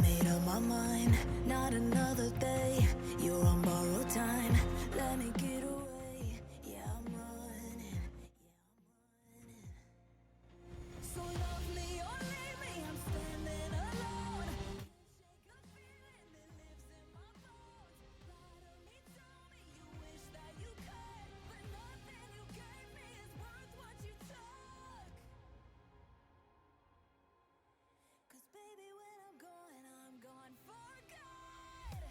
made up my mind, not another day. You're on borrowed time, let me get away. Yeah, I'm running, So love me or leave me, I'm standing alone. Shake a feeling that lives in my bones. Lie to me, tell me you wish that you could, but nothing you gave me is worth what you took. 'Cause baby, when I'm gone for good.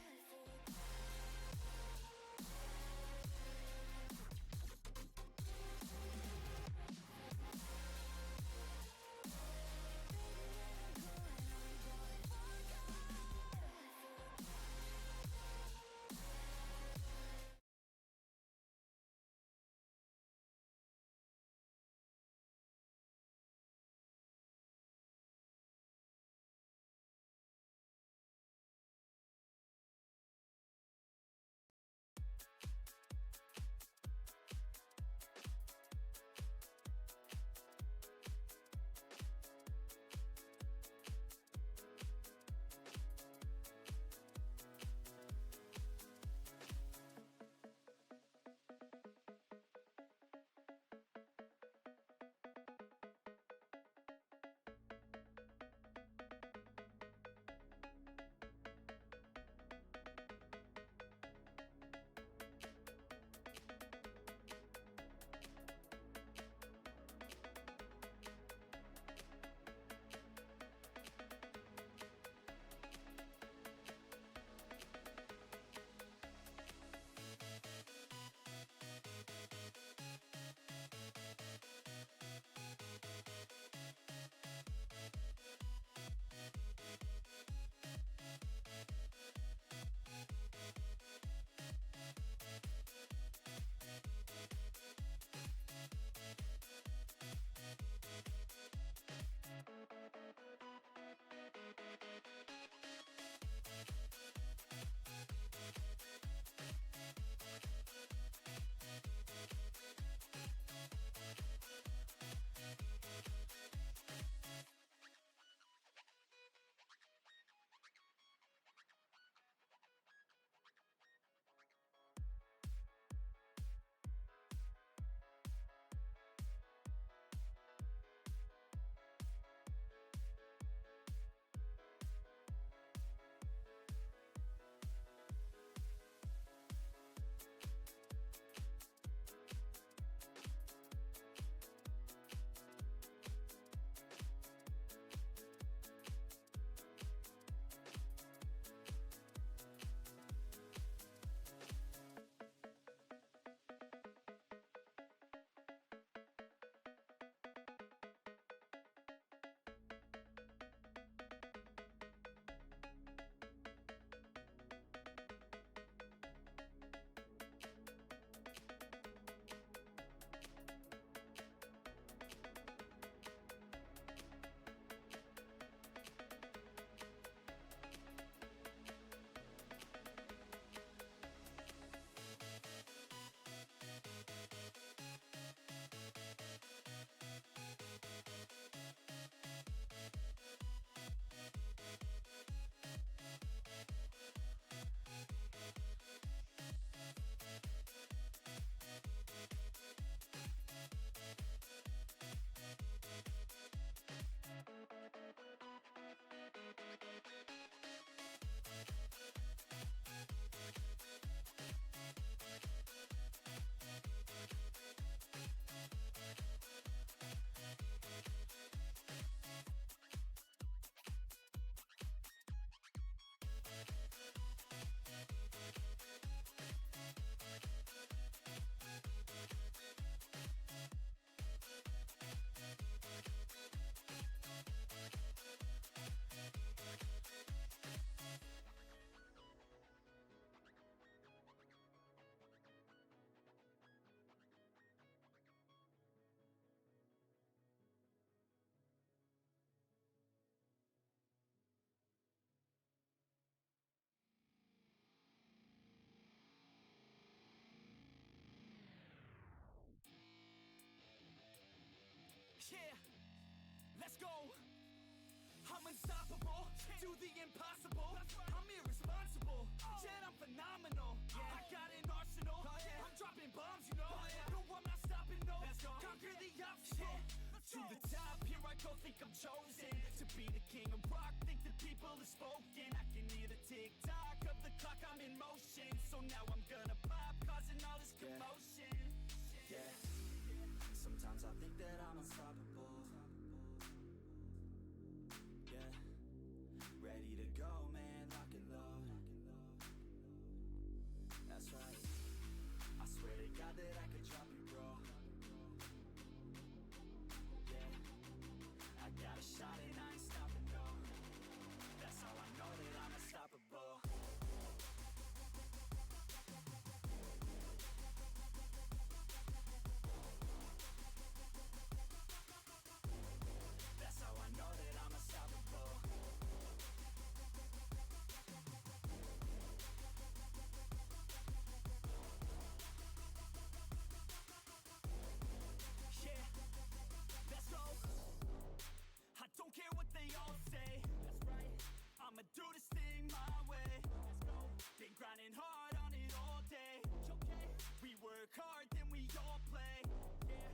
unstoppable, do the impossible. I'm irresponsible, yet I'm phenomenal. I got an arsenal, I'm dropping bombs, you know. No, I'm not stopping, no. Conquer the obstacle. To the top, here I go, think I'm chosen to be the king of rock, think the people have spoken. I can hear the tick-tock of the clock, I'm in motion. So now I'm gonna pop, causing all this commotion. Yeah, sometimes I think that I'm unstoppable. Yeah, ready to go, man, lock and load. That's right, I swear to God that I could drop you, bro. Yeah, I got a shot and I ain't stopping, no. That's how I know that I'm unstoppable. That's how I know that I'm unstoppable. Yeah, let's go. I don't care what they all say. That's right. I'ma do this thing my way. Let's go. Been grinding hard on it all day. Okay. We work hard, then we all play. Yeah.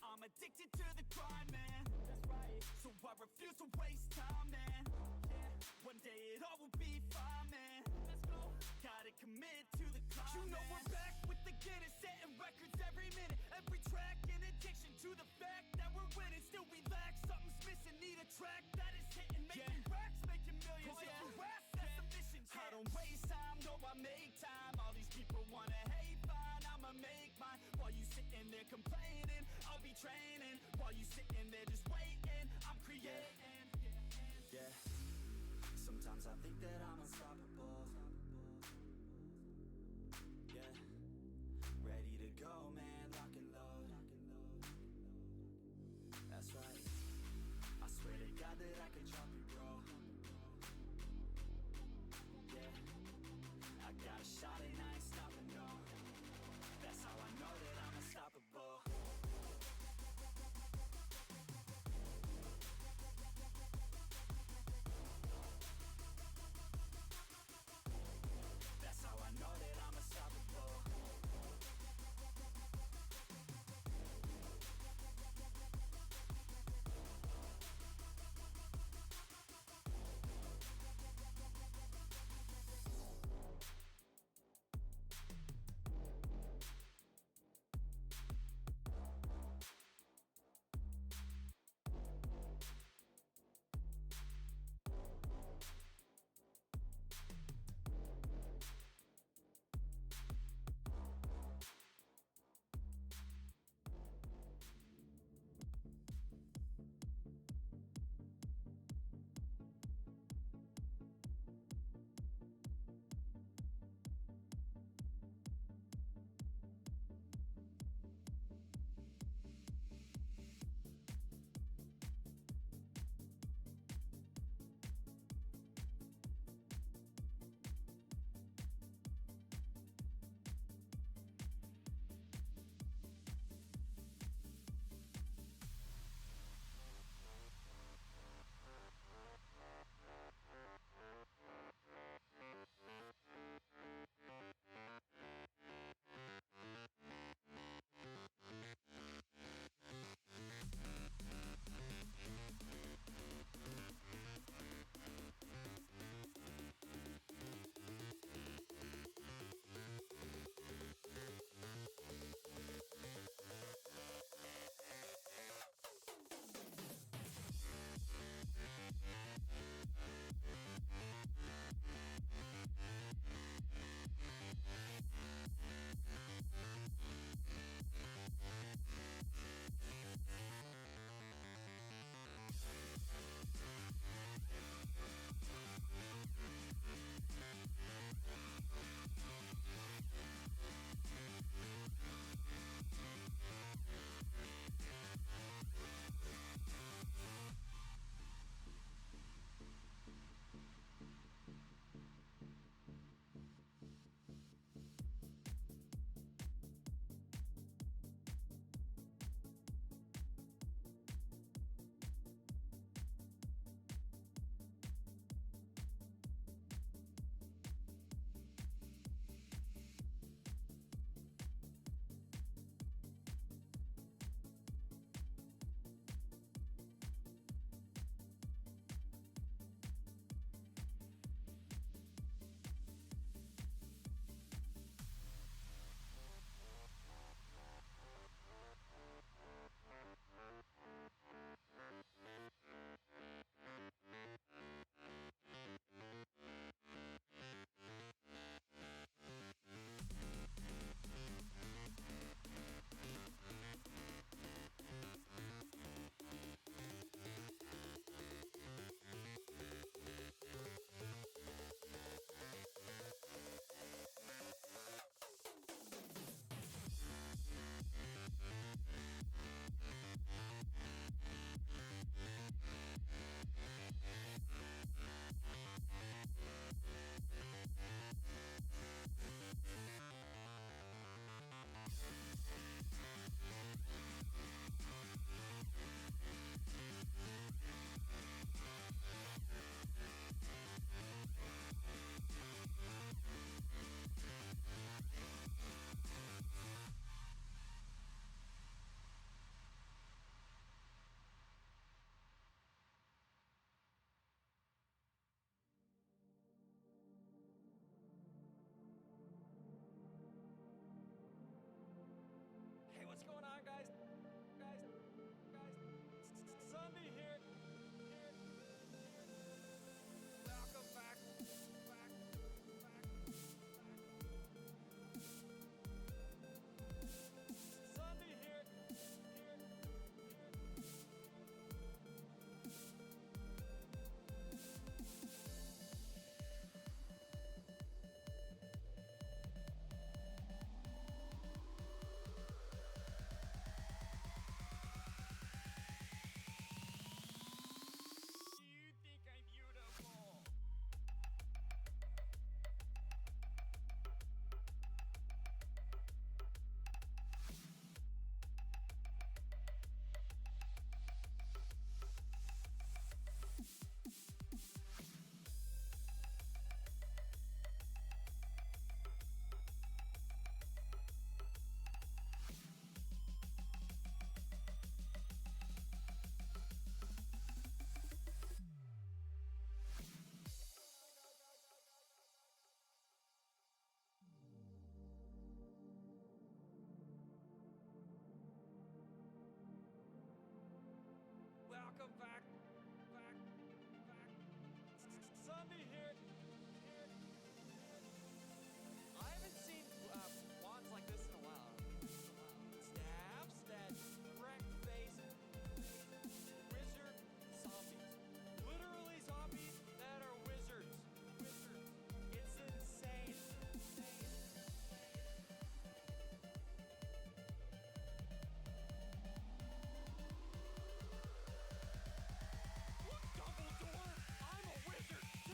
I'm addicted to the grind, man. That's right. So I refuse to waste time, man. Yeah. One day it all will be fine, man. Let's go. Gotta commit to the climb. You know we're back with the Guinness, setting records every minute, every track. In addiction to the fact that we're winning, still we lack something's missing. Need a track that is hitting, making racks, making millions. If you ask, that's the mission. I don't waste time, no, I make time. All these people wanna hate, fine, I'ma make mine. While you sitting there complaining, I'll be training. While you sitting there just waiting, I'm creating. Yeah, sometimes I think that I'm unstoppable. Yeah, ready to go, man, lock and load. That's right, I swear to God that I could drop you, bro. Yeah, I got a shot and I ain't stopping, no. That's how I know that I'm unstoppable. That's how I know that I'm unstoppable. Sunday here. Welcome back. Sunday here. You think I'm beautiful? Welcome back. Sunday here. I haven't seen wands like this in a while. Stabs that wreck-faced wizard zombies. Literally zombies that are wizards. It's insane. Look, Dumbledore! I'm a wizard too!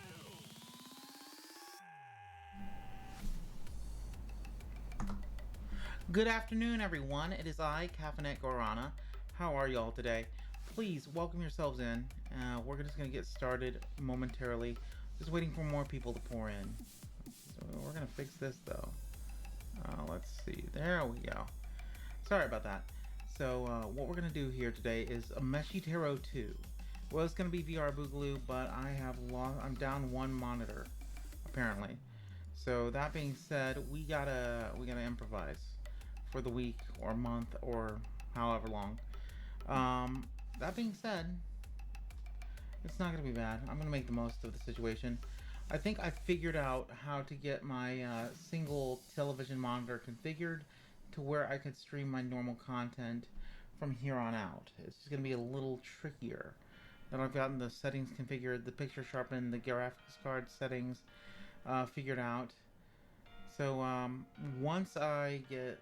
Good afternoon, everyone. It is I, Caffeinette Guarana. How are y'all today? Please welcome yourselves in. We're just going to get started momentarily. Just waiting for more people to pour in. So we're going to fix this, though. Let's see. There we go. Sorry about that. So what we're going to do here today is a Meshitero 2. Well, it's going to be VR Boogaloo, but I'm down one monitor, apparently. So that being said, we gotta improvise for the week or month or however long. That being said, it's not gonna be bad. I'm gonna make the most of the situation. I think I figured out how to get my single television monitor configured to where I could stream my normal content from here on out. It's just gonna be a little trickier. Then I've gotten the settings configured, the picture sharpened, the graphics card settings figured out. So once I get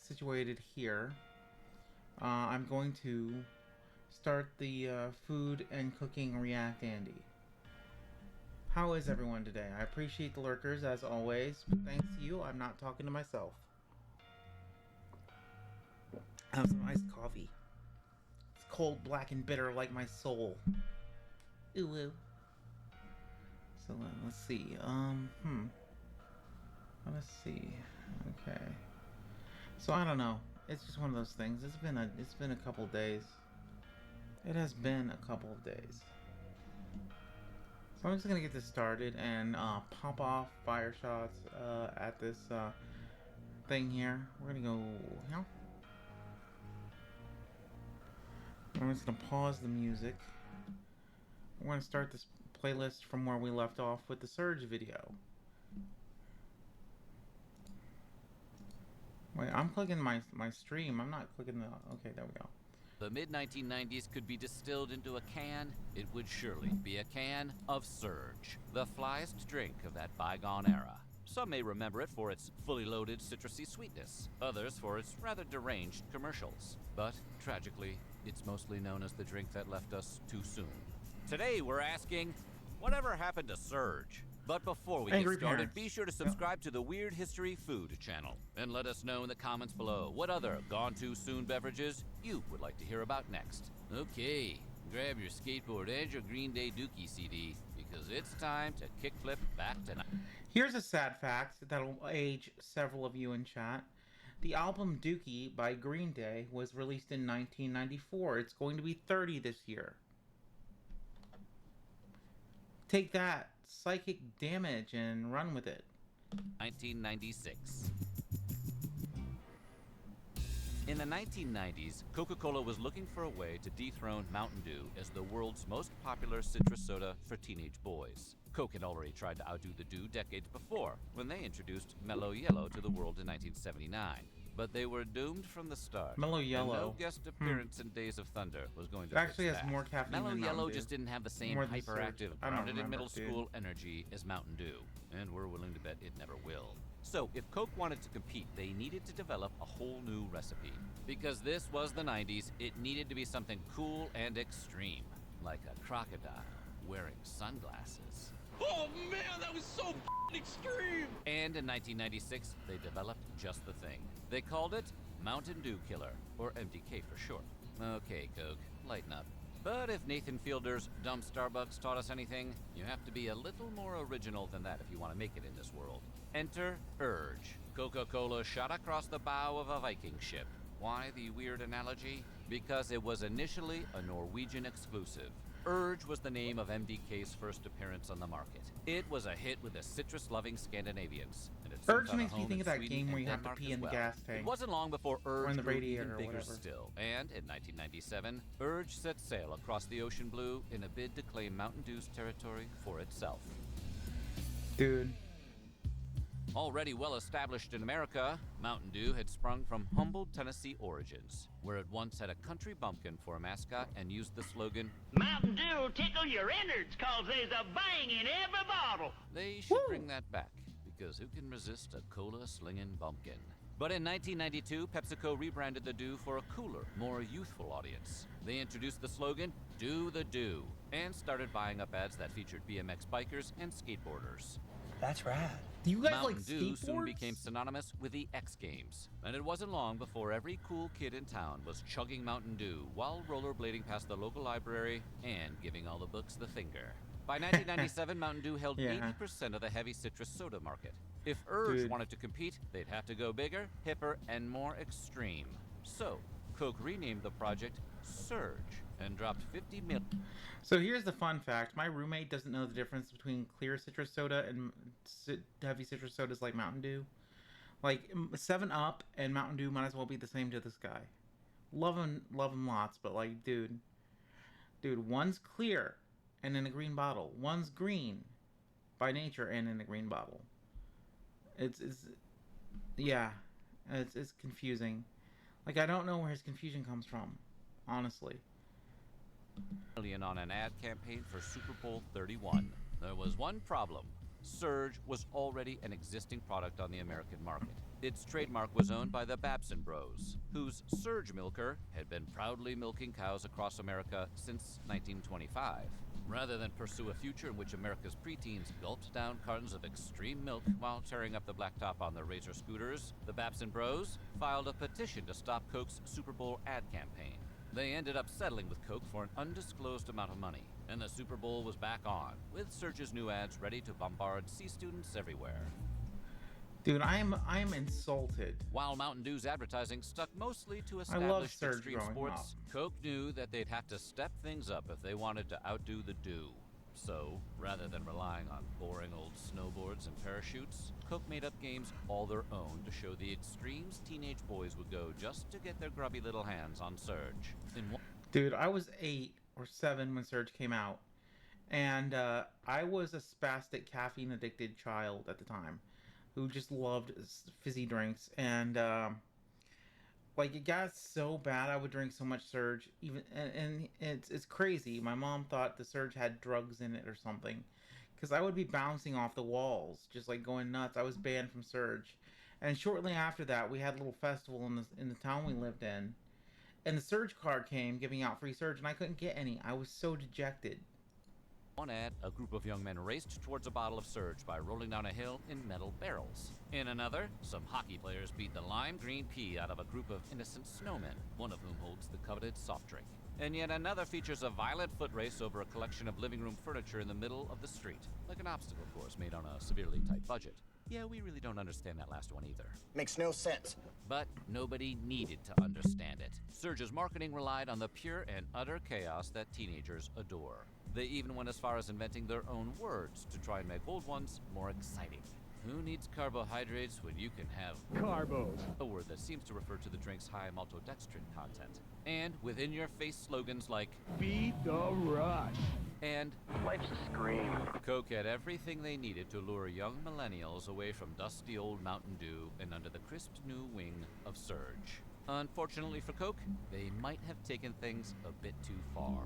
situated here, I'm going to start the food and cooking React Andy. How is everyone today? I appreciate the lurkers as always, but thanks to you, I'm not talking to myself. I have some iced coffee. It's cold, black, and bitter like my soul. Ooh woo. So let's see. Let's see. Okay. So I don't know. It's just one of those things. It's been a couple days. It has been a couple of days. So I'm just gonna get this started and pop off fire shots at this thing here. We're gonna go. You know, I'm just gonna pause the music. We're gonna start this playlist from where we left off with the Surge video. Wait, I'm clicking my stream. I'm not clicking the... Okay, there we go. The mid-1990s could be distilled into a can. It would surely be a can of Surge, the flyest drink of that bygone era. Some may remember it for its fully loaded citrusy sweetness, others for its rather deranged commercials. But, tragically, it's mostly known as the drink that left us too soon. Today we're asking, whatever happened to Surge? But before we Angry get started, parents. be sure to subscribe to the Weird History Food channel. And let us know in the comments below what other gone-too-soon beverages you would like to hear about next. Okay, grab your skateboard and your Green Day Dookie CD, because it's time to kickflip back tonight. Here's a sad fact that'll age several of you in chat. The album Dookie by Green Day was released in 1994. It's going to be 30 this year. Take that, psychic damage, and run with it. 1996. In the 1990s, Coca-Cola was looking for a way to dethrone Mountain Dew as the world's most popular citrus soda for teenage boys. Coke had already tried to outdo the Dew decades before, when they introduced Mellow Yellow to the world in 1979. But they were doomed from the start. Mellow And Yellow. no guest appearance in Days of Thunder was going to It actually fix has that. more caffeine Mellow than Yellow Mountain Dew. just didn't have the same More than Surge. hyperactive, I don't grounded in remember, middle dude. school energy as Mountain Dew, and we're willing to bet it never will. So, if Coke wanted to compete, they needed to develop a whole new recipe. Because this was the 90s, it needed to be something cool and extreme, like a crocodile wearing sunglasses. Oh man, that was so f***ing extreme! And in 1996, they developed just the thing. They called it Mountain Dew Killer, or MDK for short. Okay, Coke, lighten up. But if Nathan Fielder's Dumb Starbucks taught us anything, you have to be a little more original than that if you want to make it in this world. Enter Urge. Coca-Cola shot across the bow of a Viking ship. Why the weird analogy? Because it was initially a Norwegian exclusive. Urge was the name of MDK's first appearance on the market. It was a hit with the citrus-loving Scandinavians. And it soon Urge found a makes me home think in of that Sweden game where and you have to Denmark pee as in the well. gas tank. It wasn't long before Urge in the grew radiator even or bigger whatever. still. And in 1997, Urge set sail across the ocean blue in a bid to claim Mountain Dew's territory for itself. Dude. Already well established in America, Mountain Dew had sprung from humble Tennessee origins, where it once had a country bumpkin for a mascot and used the slogan, Mountain Dew will tickle your innards cause there's a bang in every bottle. they should bring that back, because who can resist a cola-slinging bumpkin? But in 1992, PepsiCo rebranded the Dew for a cooler, more youthful audience. They introduced the slogan, Do the Dew, and started buying up ads that featured BMX bikers and skateboarders. That's rad. Do you guys Mountain like Dew skateboards? soon became synonymous with the X Games, and it wasn't long before every cool kid in town was chugging Mountain Dew while rollerblading past the local library and giving all the books the finger. By 1997, Mountain Dew held Yeah. 80% of the heavy citrus soda market. If Urge Dude. wanted to compete, they'd have to go bigger, hipper, and more extreme. So, Coke renamed the project Surge and dropped 50 million. So here's the fun fact. My roommate doesn't know the difference between clear citrus soda and heavy citrus sodas like Mountain Dew. Like 7-Up and Mountain Dew might as well be the same to this guy. Love him lots, but like, dude, one's clear and in a green bottle. One's green by nature and in a green bottle. It's confusing. Like, I don't know where his confusion comes from, honestly. On an ad campaign for Super Bowl 31. There was one problem. Surge was already an existing product on the American market. Its trademark was owned by the Babson Bros, whose Surge milker had been proudly milking cows across America since 1925. Rather than pursue a future in which America's preteens gulped down cartons of extreme milk while tearing up the blacktop on their Razor scooters, the Babson Bros filed a petition to stop Coke's Super Bowl ad campaign. They ended up settling with Coke for an undisclosed amount of money, and the Super Bowl was back on, with Surge's new ads ready to bombard C students everywhere. Dude, I'm insulted. While Mountain Dew's advertising stuck mostly to I love established Surge extreme growing sports, Coke knew that they'd have to step things up if they wanted to outdo the Dew. So, rather than relying on boring old snowboards and parachutes, Coke made up games all their own to show the extremes teenage boys would go just to get their grubby little hands on Surge. Dude, I was 8 or 7 when Surge came out, and I was a spastic caffeine-addicted child at the time, who just loved fizzy drinks, and like, it got so bad I would drink so much Surge, and it's crazy. My mom thought the Surge had drugs in it or something, because I would be bouncing off the walls, just like going nuts. I was banned from Surge, and shortly after that, we had a little festival in the town we lived in, and the Surge card came giving out free Surge, and I couldn't get any. I was so dejected. One ad, a group of young men raced towards a bottle of Surge by rolling down a hill in metal barrels. In another, some hockey players beat the lime green pea out of a group of innocent snowmen, one of whom holds the coveted soft drink. And yet another features a violent foot race over a collection of living room furniture in the middle of the street, like an obstacle course made on a severely tight budget. Yeah, we really don't understand that last one either. Makes no sense. But nobody needed to understand it. Surge's marketing relied on the pure and utter chaos that teenagers adore. They even went as far as inventing their own words to try and make old ones more exciting. Who needs carbohydrates when you can have Carbos. a word that seems to refer to the drink's high maltodextrin content? And within-your-face slogans like Beat the rush. and Life's a scream. Coke had everything they needed to lure young millennials away from dusty old Mountain Dew and under the crisp new wing of Surge. Unfortunately for Coke, they might have taken things a bit too far.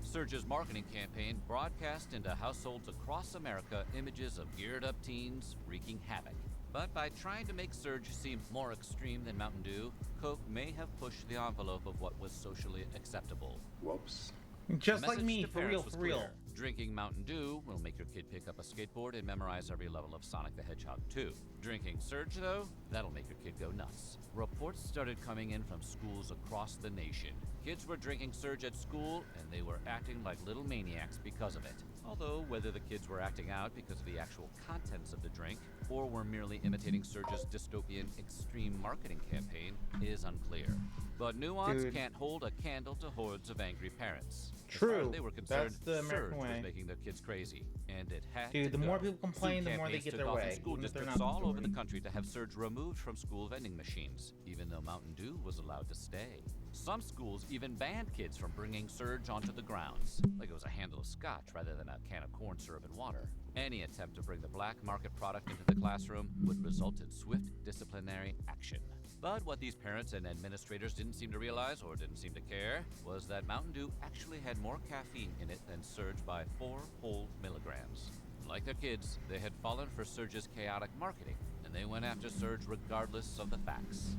Surge's marketing campaign broadcast into households across America images of geared-up teens wreaking havoc. But by trying to make Surge seem more extreme than Mountain Dew, Coke may have pushed the envelope of what was socially acceptable. Whoops. Just The like message me, to for parents real, was for real. clear. Drinking Mountain Dew will make your kid pick up a skateboard and memorize every level of Sonic the Hedgehog 2. Drinking Surge, though, that'll make your kid go nuts. Reports started coming in from schools across the nation. Kids were drinking Surge at school, and they were acting like little maniacs because of it. Although, whether the kids were acting out because of the actual contents of the drink, or were merely imitating Surge's dystopian extreme marketing campaign, is unclear. But nuance Dude. can't hold a candle to hordes of angry parents. As True. far as they were concerned, That's the American Surge way. was making their kids crazy, and it had Dude, to the more go. people complain, Food the more they campaigns get took their off in way, school even if they're districts not all over the majority. country to have Surge removed from school vending machines, even though Mountain Dew was allowed to stay. Some schools even banned kids from bringing Surge onto the grounds, like it was a handle of scotch rather than a can of corn syrup and water. Any attempt to bring the black market product into the classroom would result in swift disciplinary action. But what these parents and administrators didn't seem to realize, or didn't seem to care, was that Mountain Dew actually had more caffeine in it than Surge by 4 whole milligrams. Like their kids, they had fallen for Surge's chaotic marketing, and they went after Surge regardless of the facts.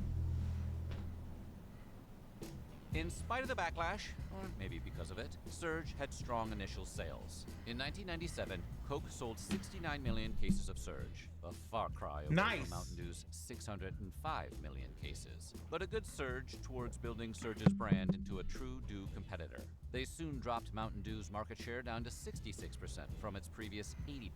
In spite of the backlash, or maybe because of it, Surge had strong initial sales. In 1997, Coke sold 69 million cases of Surge, a far cry away Nice. from Mountain Dew's 605 million cases. But a good surge towards building Surge's brand into a true Dew competitor. They soon dropped Mountain Dew's market share down to 66% from its previous 80%.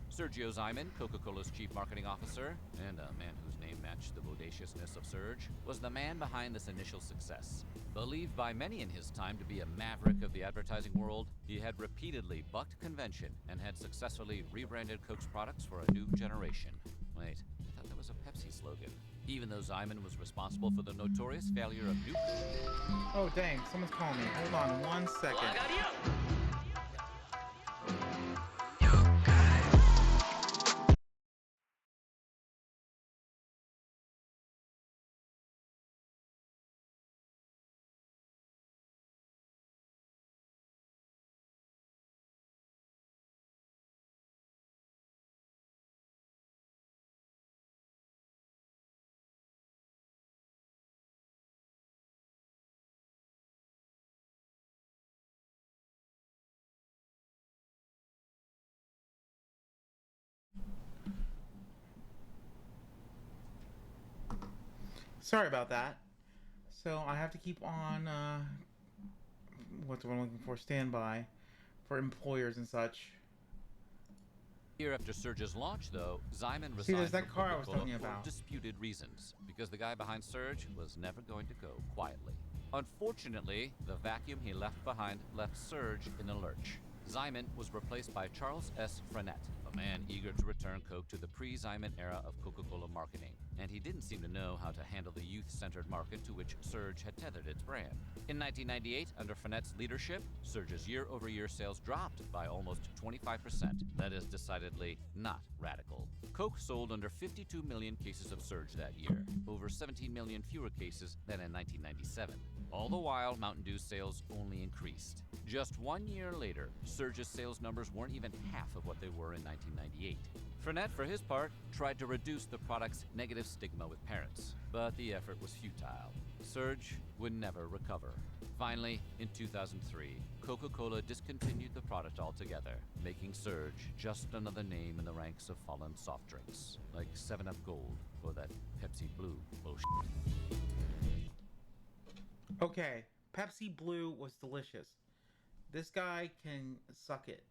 Sergio Zyman, Coca-Cola's chief marketing officer, and a man whose name matched the bodaciousness of Surge, was the man behind this initial success. Believed by many in his time to be a maverick of the advertising world, he had repeatedly bucked convention and had successfully rebranded Coke's products for a new generation. Wait, I thought that was a Pepsi slogan. Even though Zyman was responsible for the notorious failure of New... Oh, dang, someone's calling me. Hold on 1 second. Sorry about that. So I have to keep on, what's what I'm looking for, standby for employers and such. Year after Surge's launch, though, Zyman See, there's resigned that from car I was Coca-Cola telling you for about. disputed reasons, because the guy behind Surge was never going to go quietly. Unfortunately, the vacuum he left behind left Surge in a lurch. Zyman was replaced by Charles S. Frenette, a man eager to return Coke to the pre-Zyman era of Coca-Cola marketing, and he didn't seem to know how to handle the youth-centered market to which Surge had tethered its brand. In 1998, under Frenette's leadership, Surge's year-over-year sales dropped by almost 25%. That is decidedly not radical. Coke sold under 52 million cases of Surge that year, over 17 million fewer cases than in 1997. All the while, Mountain Dew's sales only increased. Just 1 year later, Surge's sales numbers weren't even half of what they were in 1998. Frenette, for his part, tried to reduce the product's negative stigma with parents, but the effort was futile. Surge would never recover. Finally, in 2003, Coca-Cola discontinued the product altogether, making Surge just another name in the ranks of fallen soft drinks, like 7-Up Gold or that Pepsi Blue bullshit. Okay, Pepsi Blue was delicious. This guy can suck it.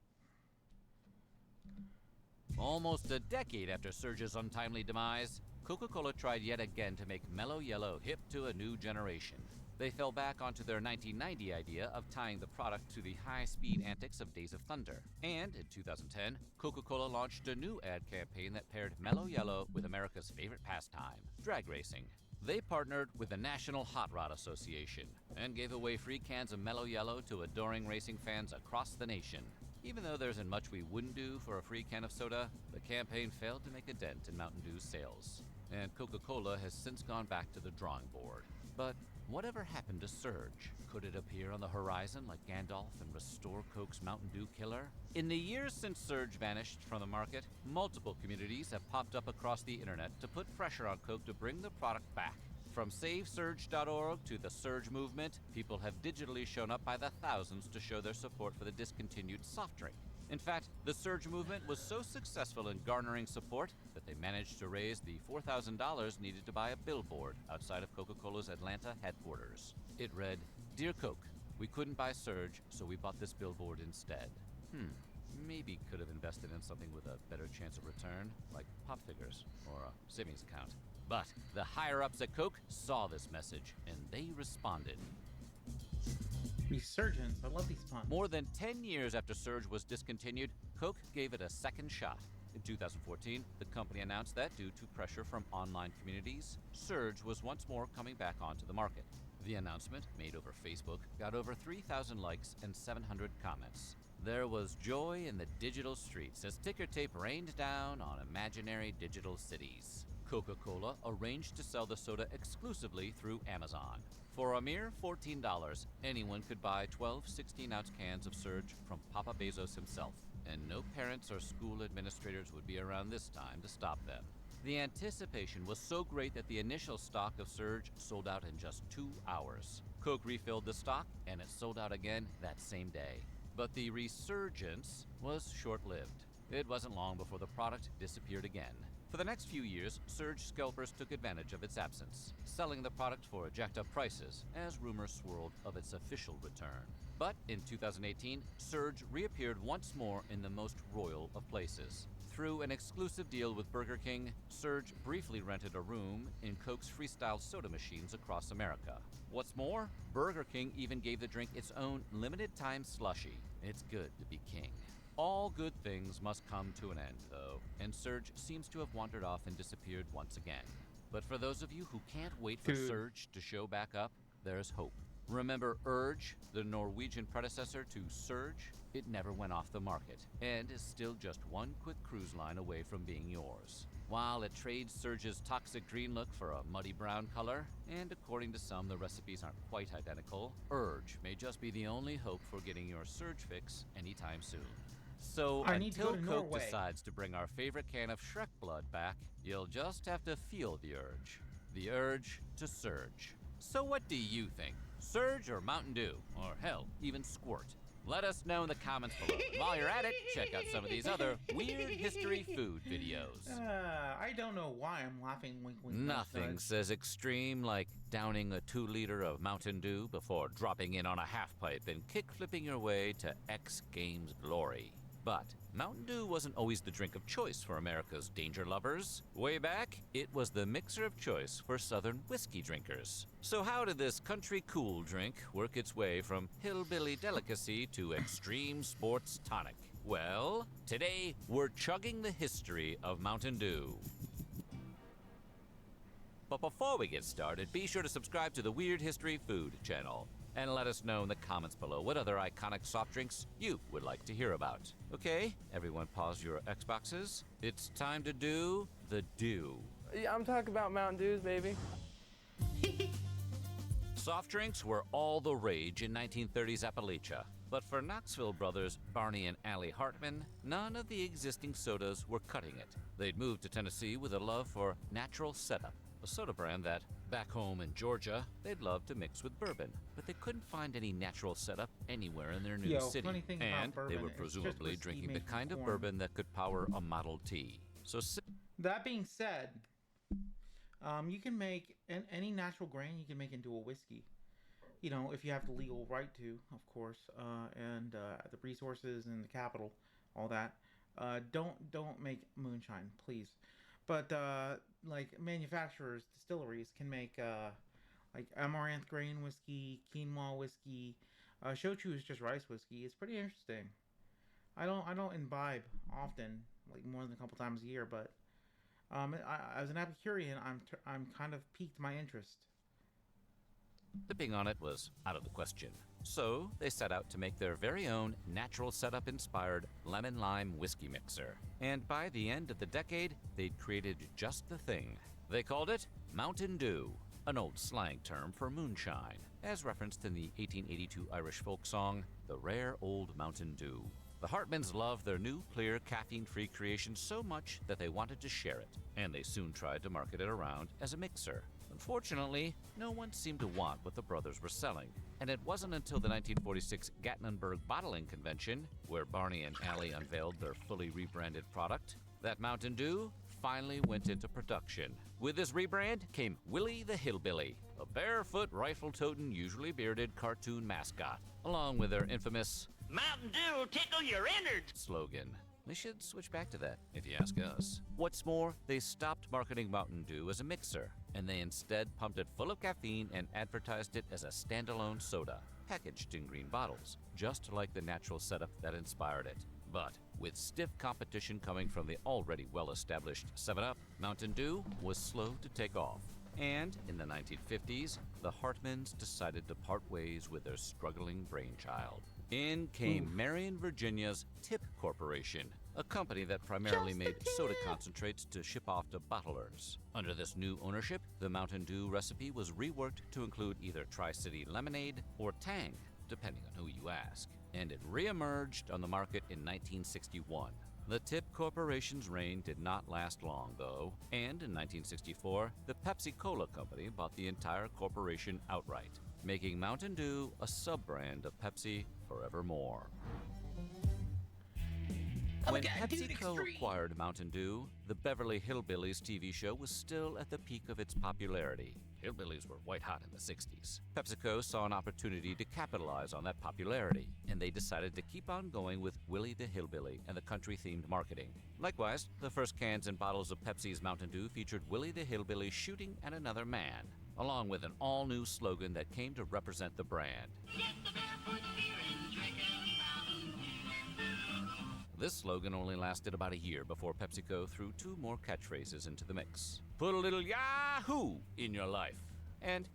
Almost a decade after Surge's untimely demise, Coca-Cola tried yet again to make Mellow Yellow hip to a new generation. They fell back onto their 1990 idea of tying the product to the high-speed antics of Days of Thunder. And in 2010, Coca-Cola launched a new ad campaign that paired Mellow Yellow with America's favorite pastime, drag racing. They partnered with the National Hot Rod Association and gave away free cans of Mellow Yellow to adoring racing fans across the nation. Even though there isn't much we wouldn't do for a free can of soda, the campaign failed to make a dent in Mountain Dew's sales. And Coca-Cola has since gone back to the drawing board. But whatever happened to Surge? Could it appear on the horizon like Gandalf and restore Coke's Mountain Dew killer? In the years since Surge vanished from the market, multiple communities have popped up across the internet to put pressure on Coke to bring the product back. From SaveSurge.org to the Surge movement, people have digitally shown up by the thousands to show their support for the discontinued soft drink. In fact, the Surge movement was so successful in garnering support that they managed to raise the $4,000 needed to buy a billboard outside of Coca-Cola's Atlanta headquarters. It read, "Dear Coke, we couldn't buy Surge, so we bought this billboard instead. Maybe could have invested in something with a better chance of return, like pop figures or a savings account." But the higher-ups at Coke saw this message, and they responded. Resurgence. I love these puns. More than 10 years after Surge was discontinued, Coke gave it a second shot. In 2014, the company announced that due to pressure from online communities, Surge was once more coming back onto the market. The announcement, made over Facebook, got over 3,000 likes and 700 comments. There was joy in the digital streets as ticker tape rained down on imaginary digital cities. Coca-Cola arranged to sell the soda exclusively through Amazon. For a mere $14, anyone could buy 12 16-ounce cans of Surge from Papa Bezos himself, and no parents or school administrators would be around this time to stop them. The anticipation was so great that the initial stock of Surge sold out in just 2 hours. Coke refilled the stock, and it sold out again that same day. But the resurgence was short-lived. It wasn't long before the product disappeared again. For the next few years, Surge scalpers took advantage of its absence, selling the product for jacked-up prices as rumors swirled of its official return. But in 2018, Surge reappeared once more in the most royal of places. Through an exclusive deal with Burger King, Surge briefly rented a room in Coke's freestyle soda machines across America. What's more, Burger King even gave the drink its own limited-time slushie. It's good to be king. All good things must come to an end, though, and Surge seems to have wandered off and disappeared once again. But for those of you who can't wait for Surge to show back up, there's hope. Remember Urge, the Norwegian predecessor to Surge? It never went off the market, and is still just one quick cruise line away from being yours. While it trades Surge's toxic green look for a muddy brown color, and according to some the recipes aren't quite identical, Urge may just be the only hope for getting your Surge fix anytime soon. So until Coke decides to bring our favorite can of Shrek blood back, you'll just have to feel the urge. The urge to surge. So what do you think? Surge or Mountain Dew? Or hell, even Squirt? Let us know in the comments below. And while you're at it, check out some of these other weird history food videos. I don't know why I'm laughing. Wink, wink. Nothing says extreme like downing a 2-liter of Mountain Dew before dropping in on a half pipe and kick-flipping your way to X Games glory. But Mountain Dew wasn't always the drink of choice for America's danger lovers. Way back, it was the mixer of choice for Southern whiskey drinkers. So how did this country cool drink work its way from hillbilly delicacy to extreme sports tonic? Well, today we're chugging the history of Mountain Dew. But before we get started, be sure to subscribe to the Weird History Food channel. And let us know in the comments below what other iconic soft drinks you would like to hear about. Okay, everyone pause your Xboxes. It's time to do the Dew. Yeah, I'm talking about Mountain Dews, baby. Soft drinks were all the rage in 1930s Appalachia. But for Knoxville brothers Barney and Allie Hartman, none of the existing sodas were cutting it. They'd moved to Tennessee with a love for Natural Setup, a soda brand that, back home in Georgia, they'd love to mix with bourbon, but they couldn't find any Natural Setup anywhere in their new city. And they were presumably drinking the kind of bourbon that could power a Model T. So that being said, you can make any natural grain you can make into a whiskey. You know, if you have the legal right to, of course, and the resources and the capital, all that. Don't make moonshine, please. But like manufacturers, distilleries can make like amaranth grain whiskey, quinoa whiskey. Shochu is just rice whiskey. It's pretty interesting. I don't imbibe often, like more than a couple times a year, but as an Epicurean, I'm kind of piqued my interest. Dipping on it was out of the question. So they set out to make their very own natural setup inspired lemon lime whiskey mixer. And by the end of the decade, they'd created just the thing. They called it Mountain Dew, an old slang term for moonshine, as referenced in the 1882 Irish folk song, The Rare Old Mountain Dew. The Hartmans loved their new, clear, caffeine-free creation so much that they wanted to share it, and they soon tried to market it around as a mixer. Unfortunately, no one seemed to want what the brothers were selling, and it wasn't until the 1946 Gatlinburg Bottling Convention, where Barney and Allie unveiled their fully rebranded product, that Mountain Dew finally went into production. With this rebrand came Willie the Hillbilly, a barefoot, rifle-toting, usually bearded cartoon mascot, along with their infamous Mountain Dew will tickle your innards. slogan. They should switch back to that, if you ask us. What's more, they stopped marketing Mountain Dew as a mixer, and they instead pumped it full of caffeine and advertised it as a standalone soda, packaged in green bottles, just like the natural setup that inspired it. But with stiff competition coming from the already well-established 7-Up, Mountain Dew was slow to take off. And in the 1950s, the Hartmans decided to part ways with their struggling brainchild. In came Marion, Virginia's Tip Corporation, a company that primarily made soda concentrates to ship off to bottlers. Under this new ownership, the Mountain Dew recipe was reworked to include either Tri-City Lemonade or Tang, depending on who you ask, and it reemerged on the market in 1961. The Tip Corporation's reign did not last long, though, and in 1964, the Pepsi-Cola Company bought the entire corporation outright, making Mountain Dew a sub-brand of Pepsi forevermore. When PepsiCo acquired Mountain Dew, the Beverly Hillbillies TV show was still at the peak of its popularity. Hillbillies were white hot in the 60s. PepsiCo saw an opportunity to capitalize on that popularity, and they decided to keep on going with Willie the Hillbilly and the country-themed marketing. Likewise, the first cans and bottles of Pepsi's Mountain Dew featured Willie the Hillbilly shooting at another man, along with an all-new slogan that came to represent the brand. This slogan only lasted about a year before PepsiCo threw two more catchphrases into the mix. Put a little Yahoo in your life. And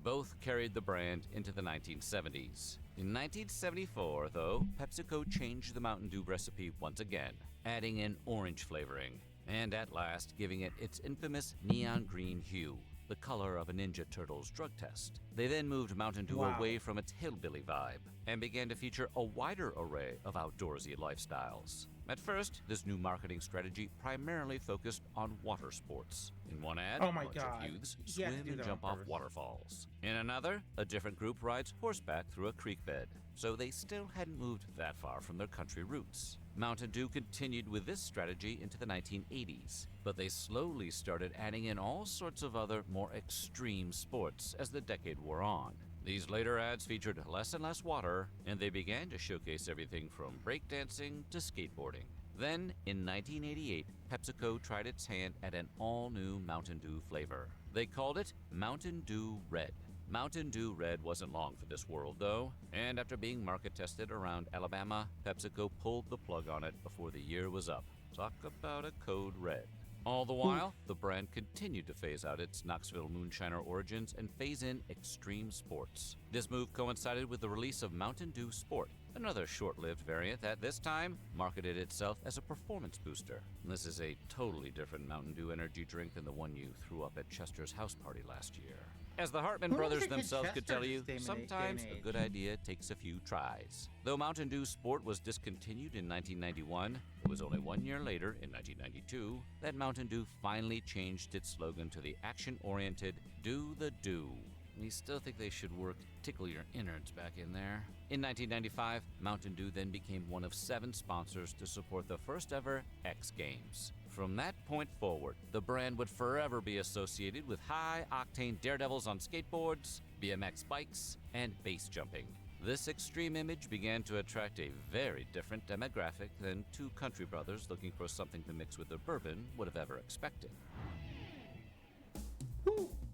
both carried the brand into the 1970s. In 1974, though, PepsiCo changed the Mountain Dew recipe once again, adding in orange flavoring, and at last giving it its infamous neon green hue, the color of a Ninja Turtles drug test. They then moved Mountain Dew away from its hillbilly vibe and began to feature a wider array of outdoorsy lifestyles. At first, this new marketing strategy primarily focused on water sports. In one ad, Oh my a bunch God. of youths You have to swim do and that jump on off purpose. waterfalls. In another, a different group rides horseback through a creek bed. So they still hadn't moved that far from their country roots. Mountain Dew continued with this strategy into the 1980s, but they slowly started adding in all sorts of other, more extreme sports as the decade wore on. These later ads featured less and less water, and they began to showcase everything from breakdancing to skateboarding. Then, in 1988, PepsiCo tried its hand at an all-new Mountain Dew flavor. They called it Mountain Dew Red. Mountain Dew Red wasn't long for this world, though, and after being market tested around Alabama, PepsiCo pulled the plug on it before the year was up. Talk about a code red. All the while, the brand continued to phase out its Knoxville moonshiner origins and phase in extreme sports. This move coincided with the release of Mountain Dew Sport, another short-lived variant that this time marketed itself as a performance booster. This is a totally different Mountain Dew energy drink than the one you threw up at Chester's house party last year. As the Hartman Who brothers doesn't get themselves could tell Chester you, this day sometimes and a age? good idea takes a few tries. Though Mountain Dew Sport was discontinued in 1991, it was only 1 year later, in 1992, that Mountain Dew finally changed its slogan to the action-oriented Do the Do. We still think they should work tickle your innards back in there. In 1995, Mountain Dew then became one of 7 sponsors to support the first ever X Games. From that point forward, the brand would forever be associated with high-octane daredevils on skateboards, BMX bikes, and base jumping. This extreme image began to attract a very different demographic than two country brothers looking for something to mix with their bourbon would have ever expected.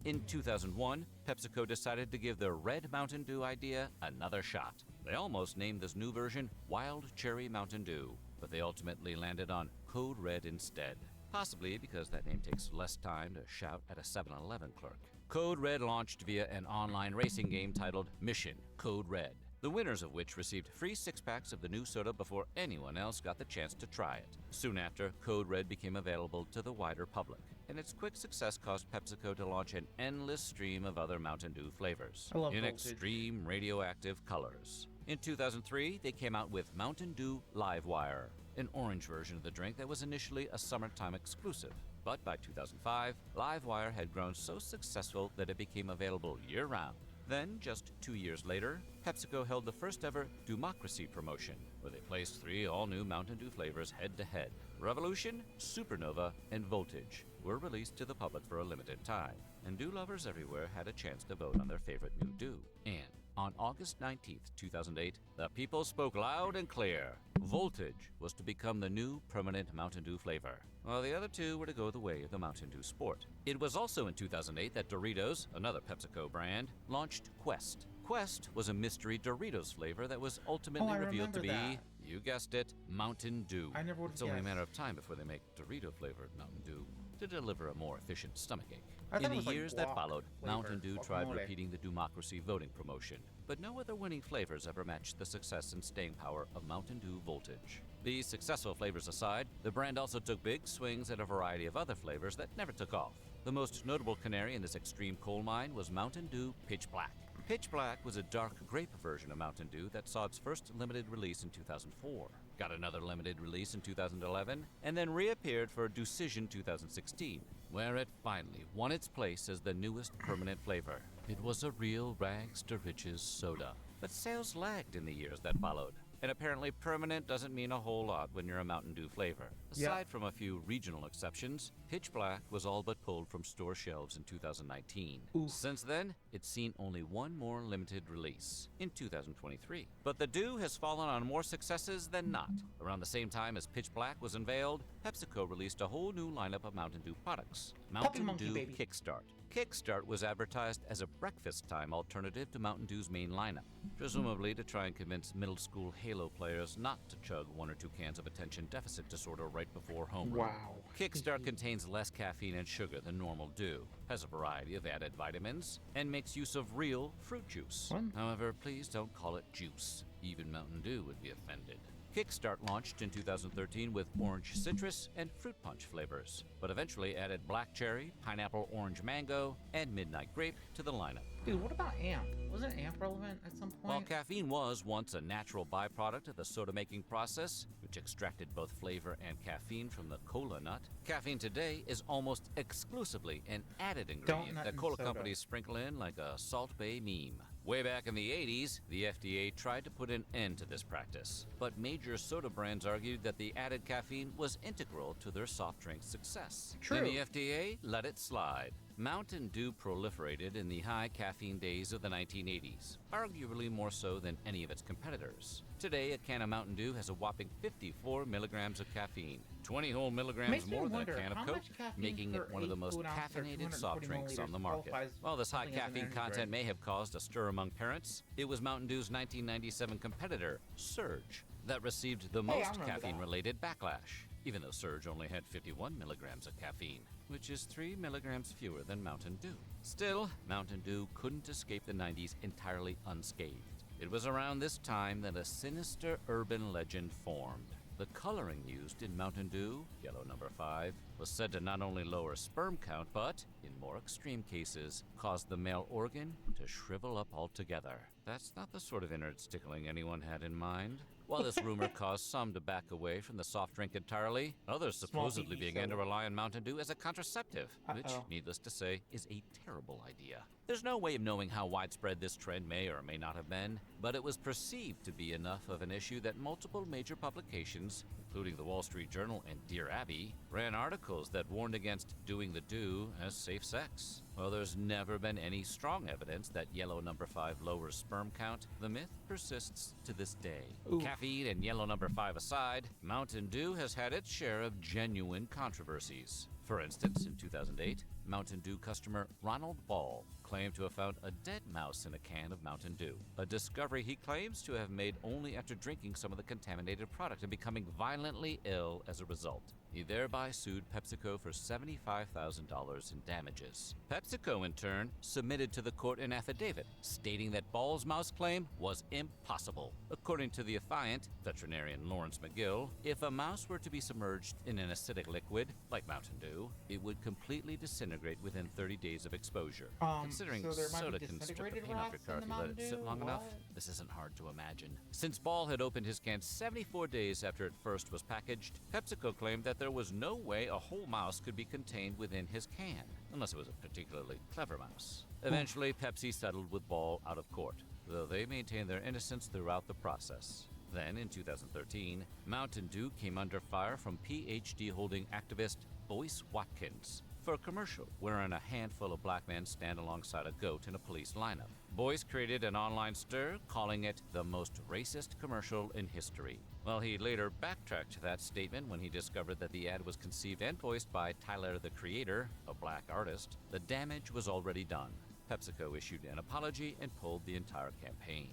In 2001, PepsiCo decided to give their Red Mountain Dew idea another shot. They almost named this new version Wild Cherry Mountain Dew, but they ultimately landed on Code Red instead. Possibly because that name takes less time to shout at a 7-Eleven clerk. Code Red launched via an online racing game titled Mission Code Red, the winners of which received free six-packs of the new soda before anyone else got the chance to try it. Soon after, Code Red became available to the wider public, and its quick success caused PepsiCo to launch an endless stream of other Mountain Dew flavors I love in Voltage. extreme radioactive colors. In 2003, they came out with Mountain Dew Livewire, an orange version of the drink that was initially a summertime exclusive. But by 2005, Livewire had grown so successful that it became available year-round. Then, just 2 years later, PepsiCo held the first ever Democracy promotion, where they placed 3 all-new Mountain Dew flavors head-to-head. Revolution, Supernova, and Voltage were released to the public for a limited time, and Dew lovers everywhere had a chance to vote on their favorite new Dew. And on August 19th, 2008, the people spoke loud and clear. Voltage was to become the new permanent Mountain Dew flavor, while the other two were to go the way of the Mountain Dew Sport. It was also in 2008 that Doritos, another PepsiCo brand, launched Quest. Quest was a mystery Doritos flavor that was ultimately I revealed to be, remember that. you guessed it, Mountain Dew. I never would've It's only a guessed. matter of time before they make Dorito-flavored Mountain Dew to deliver a more efficient stomachache. I thought In it the was like years that guac followed, flavor, Mountain Dew tried guacamole. repeating the Democracy voting promotion, but no other winning flavors ever matched the success and staying power of Mountain Dew Voltage. These successful flavors aside, the brand also took big swings at a variety of other flavors that never took off. The most notable canary in this extreme coal mine was Mountain Dew Pitch Black. Pitch Black was a dark grape version of Mountain Dew that saw its first limited release in 2004, got another limited release in 2011, and then reappeared for Decision 2016, where it finally won its place as the newest permanent flavor. It was a real rags to riches soda, but sales lagged in the years that followed. And apparently permanent doesn't mean a whole lot when you're a Mountain Dew flavor. Aside from a few regional exceptions, Pitch Black was all but pulled from store shelves in 2019. Since then, it's seen only one more limited release, in 2023. But the Dew has fallen on more successes than not. Around the same time as Pitch Black was unveiled, PepsiCo released a whole new lineup of Mountain Dew products. Mountain Monkey, Dew baby. Kickstart. Kickstart was advertised as a breakfast-time alternative to Mountain Dew's main lineup, presumably to try and convince middle school Halo players not to chug 1 or 2 cans of attention deficit disorder right before homeroom. Wow. Kickstart contains less caffeine and sugar than normal Dew, has a variety of added vitamins, and makes use of real fruit juice. What? However, please don't call it juice. Even Mountain Dew would be offended. Kickstart launched in 2013 with orange citrus and fruit punch flavors, but eventually added black cherry, pineapple orange mango, and midnight grape to the lineup. Dude, what about AMP? Wasn't AMP relevant at some point? While caffeine was once a natural byproduct of the soda-making process, which extracted both flavor and caffeine from the cola nut, caffeine today is almost exclusively an added ingredient nut that in cola soda. companies sprinkle in like a Salt Bay meme. Way back in the 80s, the FDA tried to put an end to this practice, but major soda brands argued that the added caffeine was integral to their soft drink success. True. Then the FDA let it slide. Mountain Dew proliferated in the high caffeine days of the 1980s, arguably more so than any of its competitors. Today, a can of Mountain Dew has a whopping 54 milligrams of caffeine, 20 whole milligrams Makes me more than a wonder, can of how Coke, much caffeine making per it one of the 8 most fluid ounces or caffeinated soft 240 drinks on the milliliters market. qualifies While this high something as an caffeine energy content drink? may have caused a stir among parents, it was Mountain Dew's 1997 competitor, Surge, that received the Hey, I most remember that. caffeine-related backlash, even though Surge only had 51 milligrams of caffeine, which is 3 milligrams fewer than Mountain Dew. Still, Mountain Dew couldn't escape the 90s entirely unscathed. It was around this time that a sinister urban legend formed. The coloring used in Mountain Dew, yellow number 5, was said to not only lower sperm count, but, in more extreme cases, cause the male organ to shrivel up altogether. That's not the sort of innards tickling anyone had in mind. While this rumor caused some to back away from the soft drink entirely, others Small supposedly PE began to soda. rely on Mountain Dew as a contraceptive, which, Uh-oh. needless to say, is a terrible idea. There's no way of knowing how widespread this trend may or may not have been, but it was perceived to be enough of an issue that multiple major publications, including the Wall Street Journal and Dear Abby, ran articles that warned against doing the do as safe sex. While there's never been any strong evidence that yellow number 5 lowers sperm count, the myth persists to this day. Ooh. Caffeine and yellow number 5 aside, Mountain Dew has had its share of genuine controversies. For instance, in 2008, Mountain Dew customer Ronald Ball claimed to have found a dead mouse in a can of Mountain Dew, a discovery he claims to have made only after drinking some of the contaminated product and becoming violently ill as a result. He thereby sued PepsiCo for $75,000 in damages. PepsiCo, in turn, submitted to the court an affidavit stating that Ball's mouse claim was impossible. According to the affiant, veterinarian Lawrence McGill, if a mouse were to be submerged in an acidic liquid, like Mountain Dew, it would completely disintegrate within 30 days of exposure. Considering so there might soda be can strip a disintegrated paint off your rats car in if the you let it Mountain sit Dew? long enough, What? this isn't hard to imagine. Since Ball had opened his can 74 days after it first was packaged, PepsiCo claimed that there was no way a whole mouse could be contained within his can, unless it was a particularly clever mouse. Eventually, Pepsi settled with Ball out of court, though they maintained their innocence throughout the process. Then, in 2013, Mountain Dew came under fire from PhD-holding activist Boyce Watkins for a commercial wherein a handful of black men stand alongside a goat in a police lineup. Boyce created an online stir, calling it the most racist commercial in history. Well, he later backtracked that statement when he discovered that the ad was conceived and voiced by Tyler the Creator, a black artist. The damage was already done. PepsiCo issued an apology and pulled the entire campaign.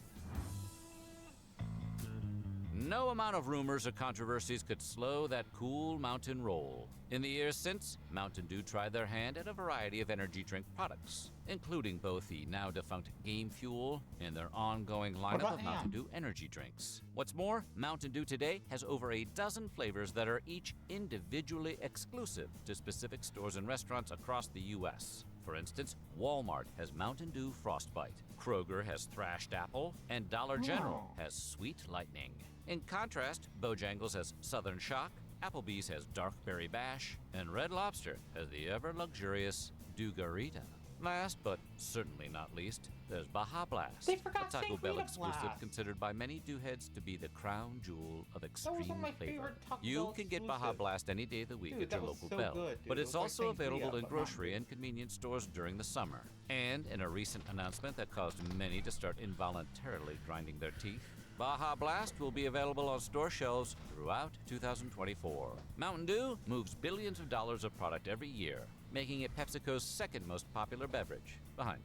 No amount of rumors or controversies could slow that cool mountain roll. In the years since, Mountain Dew tried their hand at a variety of energy drink products, including both the now defunct Game Fuel and their ongoing lineup about of Mountain ham? Dew energy drinks. What's more, Mountain Dew today has over a dozen flavors that are each individually exclusive to specific stores and restaurants across the U.S. For instance, Walmart has Mountain Dew Frostbite, Kroger has Thrashed Apple, and Dollar General Oh. has Sweet Lightning. In contrast, Bojangles has Southern Shock, Applebee's has Dark Berry Bash, and Red Lobster has the ever-luxurious Dugarita. Last, but certainly not least, there's Baja Blast, They forgot a Taco Bell Sangria exclusive Blast. considered by many Dewheads to be the crown jewel of That was extreme one of my flavor. favorite Taco You Bell can get Baja exclusives. Blast any day of the week Dude, at that your was local so Bell, good, dude. but It it's was like also Sangria, available in but Mountain grocery Dew. and convenience stores during the summer. And in a recent announcement that caused many to start involuntarily grinding their teeth, Baja Blast will be available on store shelves throughout 2024. Mountain Dew moves billions of dollars of product every year, making it PepsiCo's second most popular beverage, behind,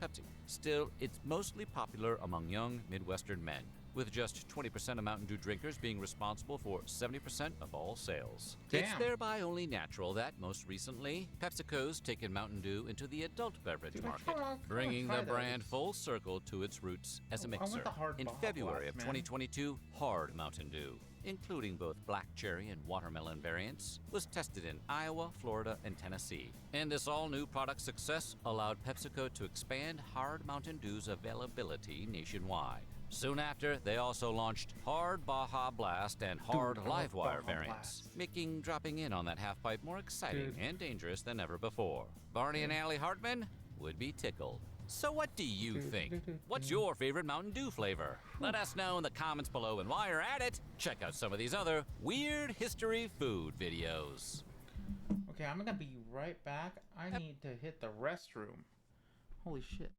Pepsi. Still, it's mostly popular among young Midwestern men, with just 20% of Mountain Dew drinkers being responsible for 70% of all sales. It's Damn. thereby only natural that, most recently, PepsiCo's taken Mountain Dew into the adult beverage Dude, I market, kinda wanna bringing try the brand those. full circle to its roots as a I want mixer. the hard In Baja February of Blast, man. 2022, Hard Mountain Dew, including both black cherry and watermelon variants, was tested in Iowa, Florida, and Tennessee. And this all-new product success allowed PepsiCo to expand Hard Mountain Dew's availability nationwide. Soon after, they also launched Hard Baja Blast and Hard Dude, I love Livewire Baja variants, Blast. making dropping in on that half-pipe more exciting Dude. and dangerous than ever before. Barney and Allie Hartman would be tickled. So what do you think? What's your favorite Mountain Dew flavor? Let us know in the comments below, and while you're at it, check out some of these other weird history food videos. Okay, I'm gonna be right back. I need to hit the restroom. Holy shit.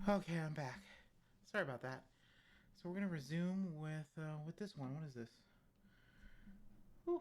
Okay, I'm back. Sorry about that. So we're gonna resume with this one. What is this? Whew.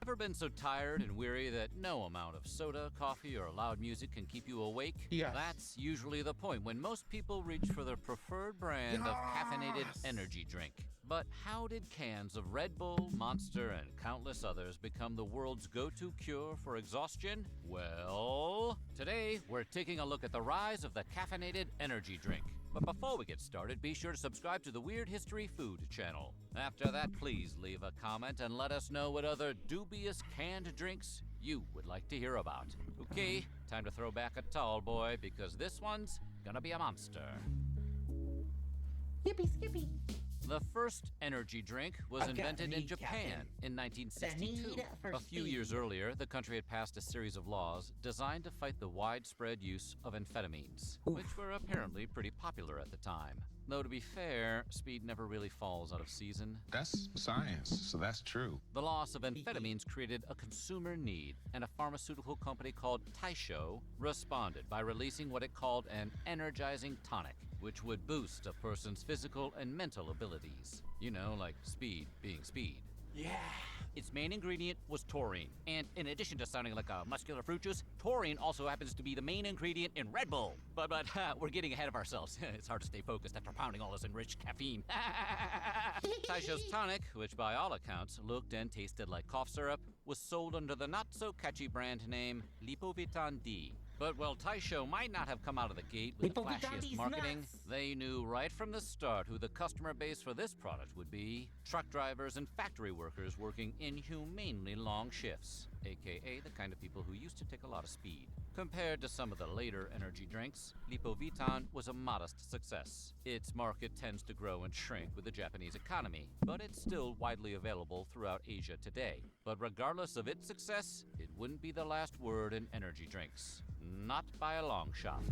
Ever been so tired and weary that no amount of soda, coffee, or loud music can keep you awake? Yes. That's usually the point when most people reach for their preferred brand of caffeinated energy drink. But how did cans of Red Bull, Monster, and countless others become the world's go-to cure for exhaustion? Well, today we're taking a look at the rise of the caffeinated energy drink. But before we get started, be sure to subscribe to the Weird History Food channel. After that, please leave a comment and let us know what other dubious canned drinks you would like to hear about. Okay, time to throw back a tall boy because this one's gonna be a monster. Yippee skippy. The first energy drink was I've got invented the in need, Japan Captain. in 1962. The need for A few years earlier, the country had passed a series of laws designed to fight the widespread use of amphetamines, which were apparently pretty popular at the time. Though to be fair, speed never really falls out of season. That's science, so that's true. The loss of amphetamines created a consumer need, and a pharmaceutical company called Taisho responded by releasing what it called an energizing tonic, which would boost a person's physical and mental abilities. You know, like speed being speed. Yeah. Its main ingredient was taurine, and in addition to sounding like a muscular fruit juice, taurine also happens to be the main ingredient in Red Bull. But we're getting ahead of ourselves. It's hard to stay focused after pounding all this enriched caffeine. Taisho's tonic, which by all accounts looked and tasted like cough syrup, was sold under the not-so-catchy brand name Lipovitan D. But while Taisho might not have come out of the gate with the flashiest marketing, they knew right from the start who the customer base for this product would be: truck drivers and factory workers working inhumanely long shifts, aka the kind of people who used to take a lot of speed. Compared to some of the later energy drinks, Lipovitan was a modest success. Its market tends to grow and shrink with the Japanese economy, but it's still widely available throughout Asia today. But regardless of its success, it wouldn't be the last word in energy drinks. Not by a long shot.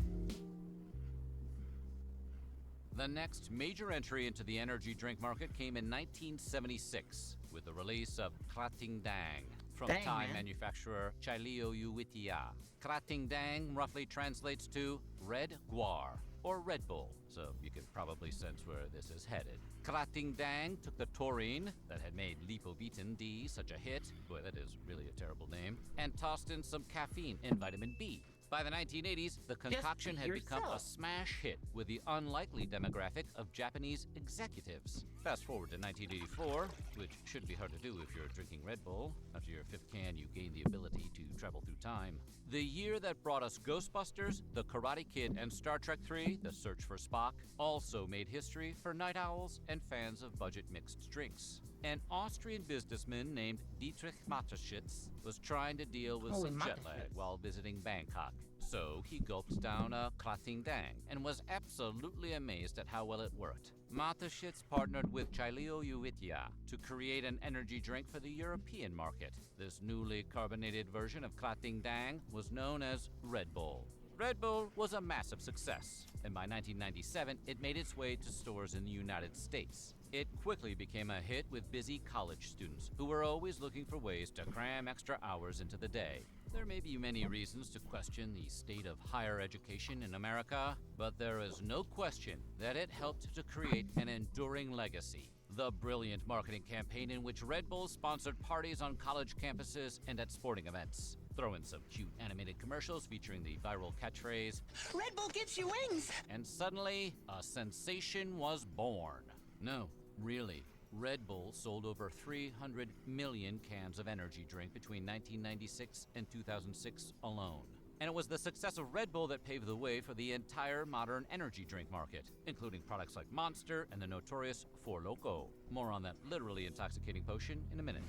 The next major entry into the energy drink market came in 1976 with the release of Krating Dang from Dang, Thai man. manufacturer Chaleo Yuwitia. Krating Dang roughly translates to Red Guar, or Red Bull, so you can probably sense where this is headed. Krating Dang took the taurine that had made Lipovitan D such a hit, boy that is really a terrible name, and tossed in some caffeine and vitamin B. By the 1980s, the concoction be had become a yourself. smash hit with the unlikely demographic of Japanese executives. Fast forward to 1984, which shouldn't be hard to do if you're drinking Red Bull. After your fifth can, you gain the ability to travel through time. The year that brought us Ghostbusters, The Karate Kid, and Star Trek III, The Search for Spock, also made history for night owls and fans of budget mixed drinks. An Austrian businessman named Dietrich Mateschitz was trying to deal with Holy some jet lag Mateschitz. while visiting Bangkok. So he gulped down a Krating Dang and was absolutely amazed at how well it worked. Mateschitz partnered with Chaleo Yuwitia to create an energy drink for the European market. This newly carbonated version of Krating Dang was known as Red Bull. Red Bull was a massive success, and by 1997, it made its way to stores in the United States. It quickly became a hit with busy college students who were always looking for ways to cram extra hours into the day. There may be many reasons to question the state of higher education in America, but there is no question that it helped to create an enduring legacy. The brilliant marketing campaign in which Red Bull sponsored parties on college campuses and at sporting events. Throw in some cute animated commercials featuring the viral catchphrase, Red Bull gives you wings. and suddenly, a sensation was born. No, really. Red Bull sold over 300 million cans of energy drink between 1996 and 2006 alone. And it was the success of Red Bull that paved the way for the entire modern energy drink market, including products like Monster and the notorious Four Loko. More on that literally intoxicating potion in a minute.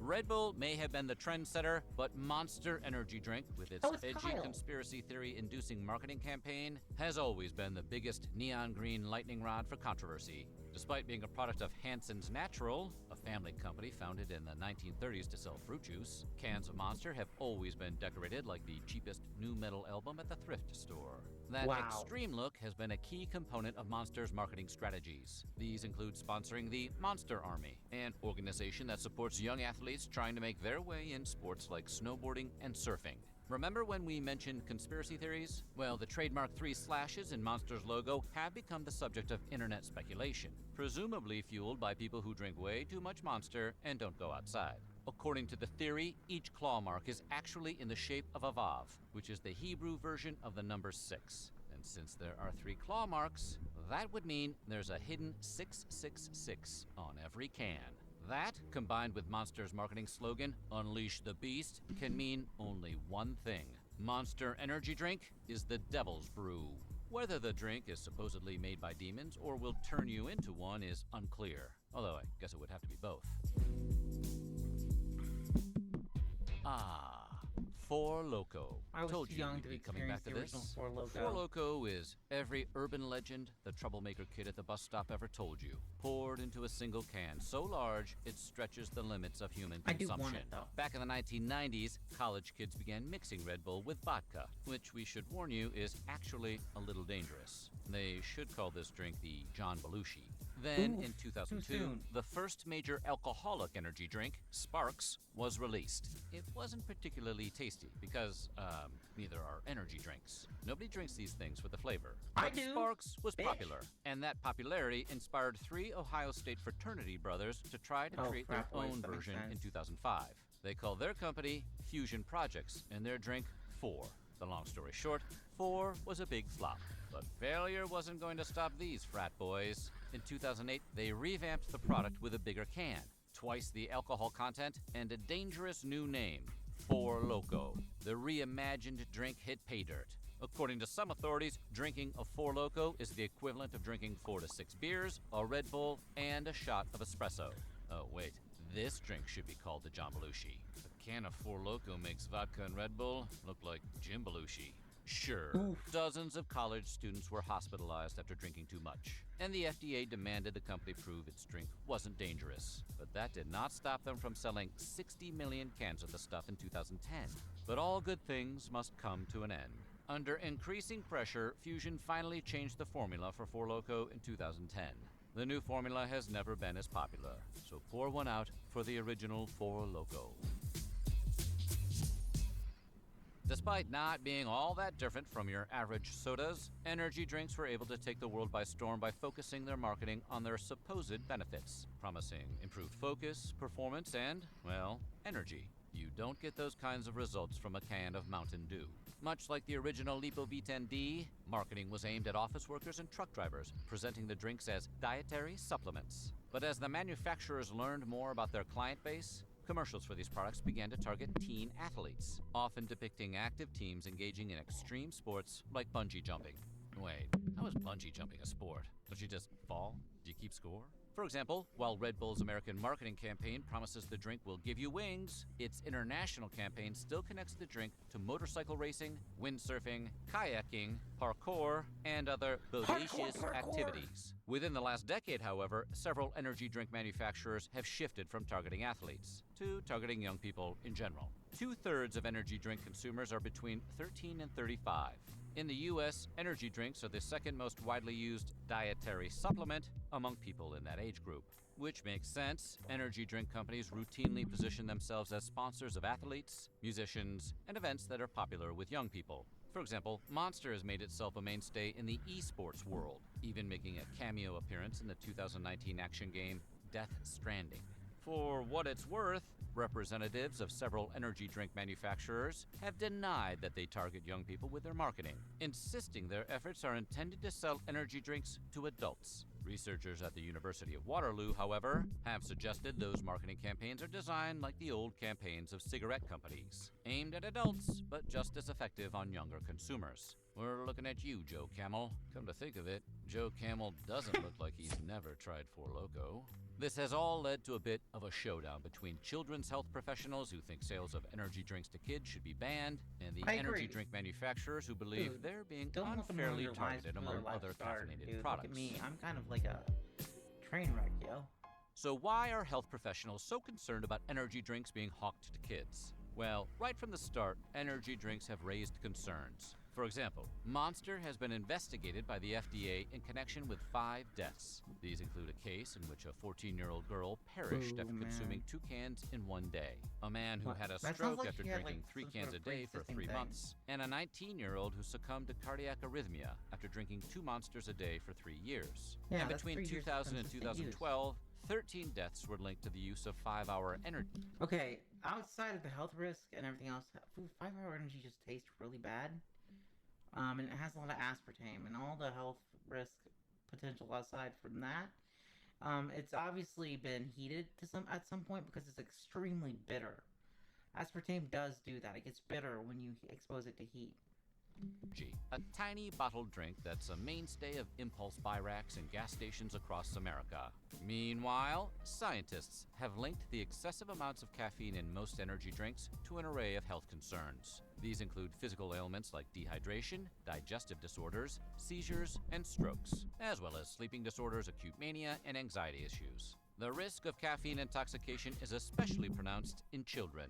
Red Bull may have been the trendsetter, but Monster Energy Drink, with its Oh, it's edgy Kyle. conspiracy theory-inducing marketing campaign, has always been the biggest neon green lightning rod for controversy. Despite being a product of Hansen's Natural, a family company founded in the 1930s to sell fruit juice, cans of Monster have always been decorated like the cheapest new metal album at the thrift store. That Wow. extreme look has been a key component of Monster's marketing strategies. These include sponsoring the Monster Army, an organization that supports young athletes trying to make their way in sports like snowboarding and surfing. Remember when we mentioned conspiracy theories? Well, the trademark 3 slashes in Monster's logo have become the subject of internet speculation, presumably fueled by people who drink way too much Monster and don't go outside. According to the theory, each claw mark is actually in the shape of a Vav, which is the Hebrew version of the number 6. And since there are 3 claw marks, that would mean there's a hidden 666 on every can. That, combined with Monster's marketing slogan, Unleash the Beast, can mean only one thing. Monster Energy Drink is the devil's brew. Whether the drink is supposedly made by demons or will turn you into one is unclear, although I guess it would have to be both. Four Loko. I was Told too you young we'd to be coming back experience to the original this. Four Loko. Four Loko is every urban legend the troublemaker kid at the bus stop ever told you, poured into a single can so large it stretches the limits of human I do consumption. want it, though. Back in the 1990s, college kids began mixing Red Bull with vodka, which we should warn you is actually a little dangerous. They should call this drink the John Belushi. Then, Ooh, in too 2002, soon. the first major alcoholic energy drink, Sparks, was released. It wasn't particularly tasty because, neither are energy drinks. Nobody drinks these things for the flavor. I But do. Sparks was Bitch. popular, and that popularity inspired 3 Ohio State fraternity brothers to try to create their frat boys, own that makes version in sense. 2005. They called their company Fusion Projects, and their drink, 4. The long story short, 4 was a big flop. But failure wasn't going to stop these frat boys. In 2008, they revamped the product with a bigger can, twice the alcohol content, and a dangerous new name, Four Loko. The reimagined drink hit pay dirt. According to some authorities, drinking a Four Loko is the equivalent of drinking 4 to 6 beers, a Red Bull, and a shot of espresso. Oh, wait. This drink should be called the John Belushi. A can of Four Loko makes vodka and Red Bull look like Jim Belushi. Sure, dozens of college students were hospitalized after drinking too much, and the FDA demanded the company prove its drink wasn't dangerous. But that did not stop them from selling 60 million cans of the stuff in 2010. But all good things must come to an end. Under increasing pressure, Fusion finally changed the formula for Four Loko in 2010. The new formula has never been as popular, so pour one out for the original Four Loko. Despite not being all that different from your average sodas, energy drinks were able to take the world by storm by focusing their marketing on their supposed benefits, promising improved focus, performance, and, well, energy. You don't get those kinds of results from a can of Mountain Dew. Much like the original Lipo V10D, marketing was aimed at office workers and truck drivers, presenting the drinks as dietary supplements. But as the manufacturers learned more about their client base, commercials for these products began to target teen athletes, often depicting active teams engaging in extreme sports like bungee jumping. Wait, how is bungee jumping a sport? Don't you just fall? Do you keep score? For example, while Red Bull's American marketing campaign promises the drink will give you wings, its international campaign still connects the drink to motorcycle racing, windsurfing, kayaking, parkour, and other bodacious activities. Within the last decade, however, several energy drink manufacturers have shifted from targeting athletes to targeting young people in general. 2/3 of energy drink consumers are between 13 and 35. In the US, energy drinks are the second most widely used dietary supplement among people in that age group. Which makes sense. Energy drink companies routinely position themselves as sponsors of athletes, musicians, and events that are popular with young people. For example, Monster has made itself a mainstay in the esports world, even making a cameo appearance in the 2019 action game Death Stranding. For what it's worth, representatives of several energy drink manufacturers have denied that they target young people with their marketing, insisting their efforts are intended to sell energy drinks to adults. Researchers at the University of Waterloo, however, have suggested those marketing campaigns are designed like the old campaigns of cigarette companies, aimed at adults, but just as effective on younger consumers. We're looking at you, Joe Camel. Come to think of it, Joe Camel doesn't look like he's never tried Four Loko. This has all led to a bit of a showdown between children's health professionals who think sales of energy drinks to kids should be banned, and the I energy agree. drink manufacturers who believe Dude, they're being Don't let them ruin unfairly your lives targeted before their among lives other start, caffeinated dude. products. Look at me, I'm kind of like a train wreck, yo. So why are health professionals so concerned about energy drinks being hawked to kids? Well, right from the start, energy drinks have raised concerns. For example, Monster has been investigated by the FDA in connection with 5 deaths. These include a case in which a 14-year-old girl perished after consuming 2 cans in one day, a man who had a stroke after drinking 3 cans a day for 3 months, and a 19-year-old who succumbed to cardiac arrhythmia after drinking 2 Monsters a day for 3 years. Yeah, and that's between 3 years of 2000 and consistent 2012, 13 deaths were linked to the use of 5-hour energy. Okay, outside of the health risk and everything else, 5-hour energy just tastes really bad. And it has a lot of aspartame and all the health risk potential aside from that. It's obviously been heated at some point because it's extremely bitter. Aspartame does do that. It gets bitter when you expose it to heat. A tiny bottled drink that's a mainstay of impulse buy racks and gas stations across America. Meanwhile, scientists have linked the excessive amounts of caffeine in most energy drinks to an array of health concerns. These include physical ailments like dehydration, digestive disorders, seizures, and strokes, as well as sleeping disorders, acute mania, and anxiety issues. The risk of caffeine intoxication is especially pronounced in children.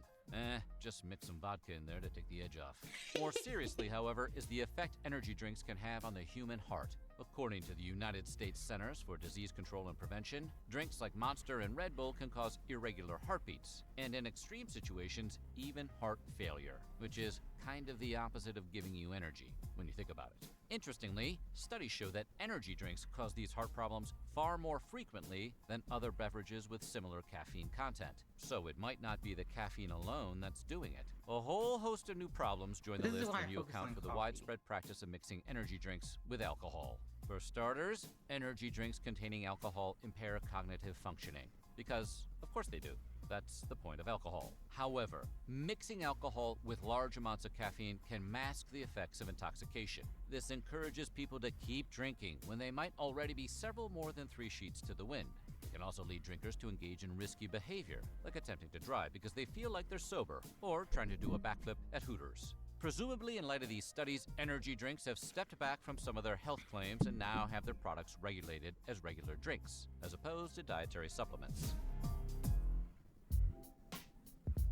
Just mix some vodka in there to take the edge off. More seriously, however, is the effect energy drinks can have on the human heart. According to the United States Centers for Disease Control and Prevention, drinks like Monster and Red Bull can cause irregular heartbeats, and in extreme situations, even heart failure, which is kind of the opposite of giving you energy, when you think about it. Interestingly, studies show that energy drinks cause these heart problems far more frequently than other beverages with similar caffeine content. So it might not be the caffeine alone that's doing it. A whole host of new problems join the list when you account for the widespread practice of mixing energy drinks with alcohol. For starters, energy drinks containing alcohol impair cognitive functioning, because of course they do. That's the point of alcohol. However, mixing alcohol with large amounts of caffeine can mask the effects of intoxication. This encourages people to keep drinking when they might already be several more than 3 sheets to the wind. It can also lead drinkers to engage in risky behavior, like attempting to drive because they feel like they're sober, or trying to do a backflip at Hooters. Presumably, in light of these studies, energy drinks have stepped back from some of their health claims and now have their products regulated as regular drinks, as opposed to dietary supplements.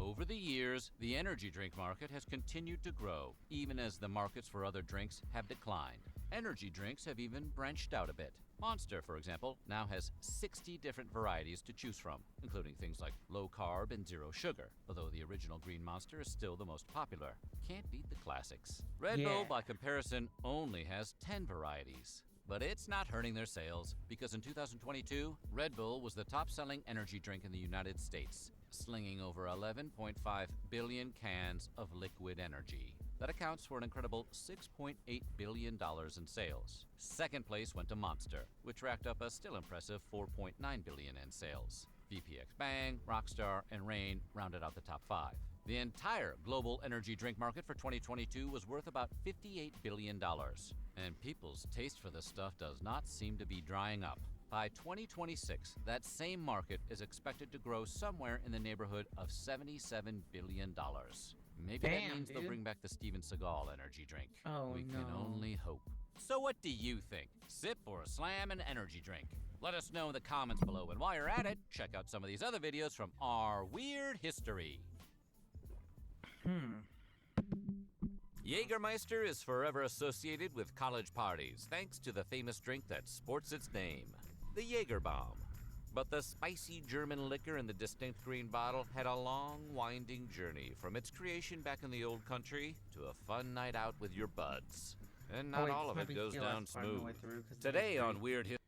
Over the years, the energy drink market has continued to grow, even as the markets for other drinks have declined. Energy drinks have even branched out a bit. Monster, for example, now has 60 different varieties to choose from, including things like low carb and zero sugar, although the original green Monster is still the most popular. Can't beat the classics. Red Bull, by comparison, only has 10 varieties. But it's not hurting their sales, because in 2022, Red Bull was the top-selling energy drink in the United States, slinging over 11.5 billion cans of liquid energy. That accounts for an incredible $6.8 billion in sales. Second place went to Monster, which racked up a still impressive $4.9 billion in sales. VPX Bang, Rockstar, and Reign rounded out the top 5. The entire global energy drink market for 2022 was worth about $58 billion. And people's taste for this stuff does not seem to be drying up. By 2026, that same market is expected to grow somewhere in the neighborhood of $77 billion. Maybe that means they'll bring back the Steven Seagal energy drink. We can only hope. So what do you think? Sip or slam an energy drink? Let us know in the comments below. And while you're at it, check out some of these other videos from our weird history. Jägermeister is forever associated with college parties, thanks to the famous drink that sports its name, the Jaeger Bomb. But the spicy German liquor in the distinct green bottle had a long, winding journey from its creation back in the old country to a fun night out with your buds. And not all of it goes down smooth. Today on Weird History.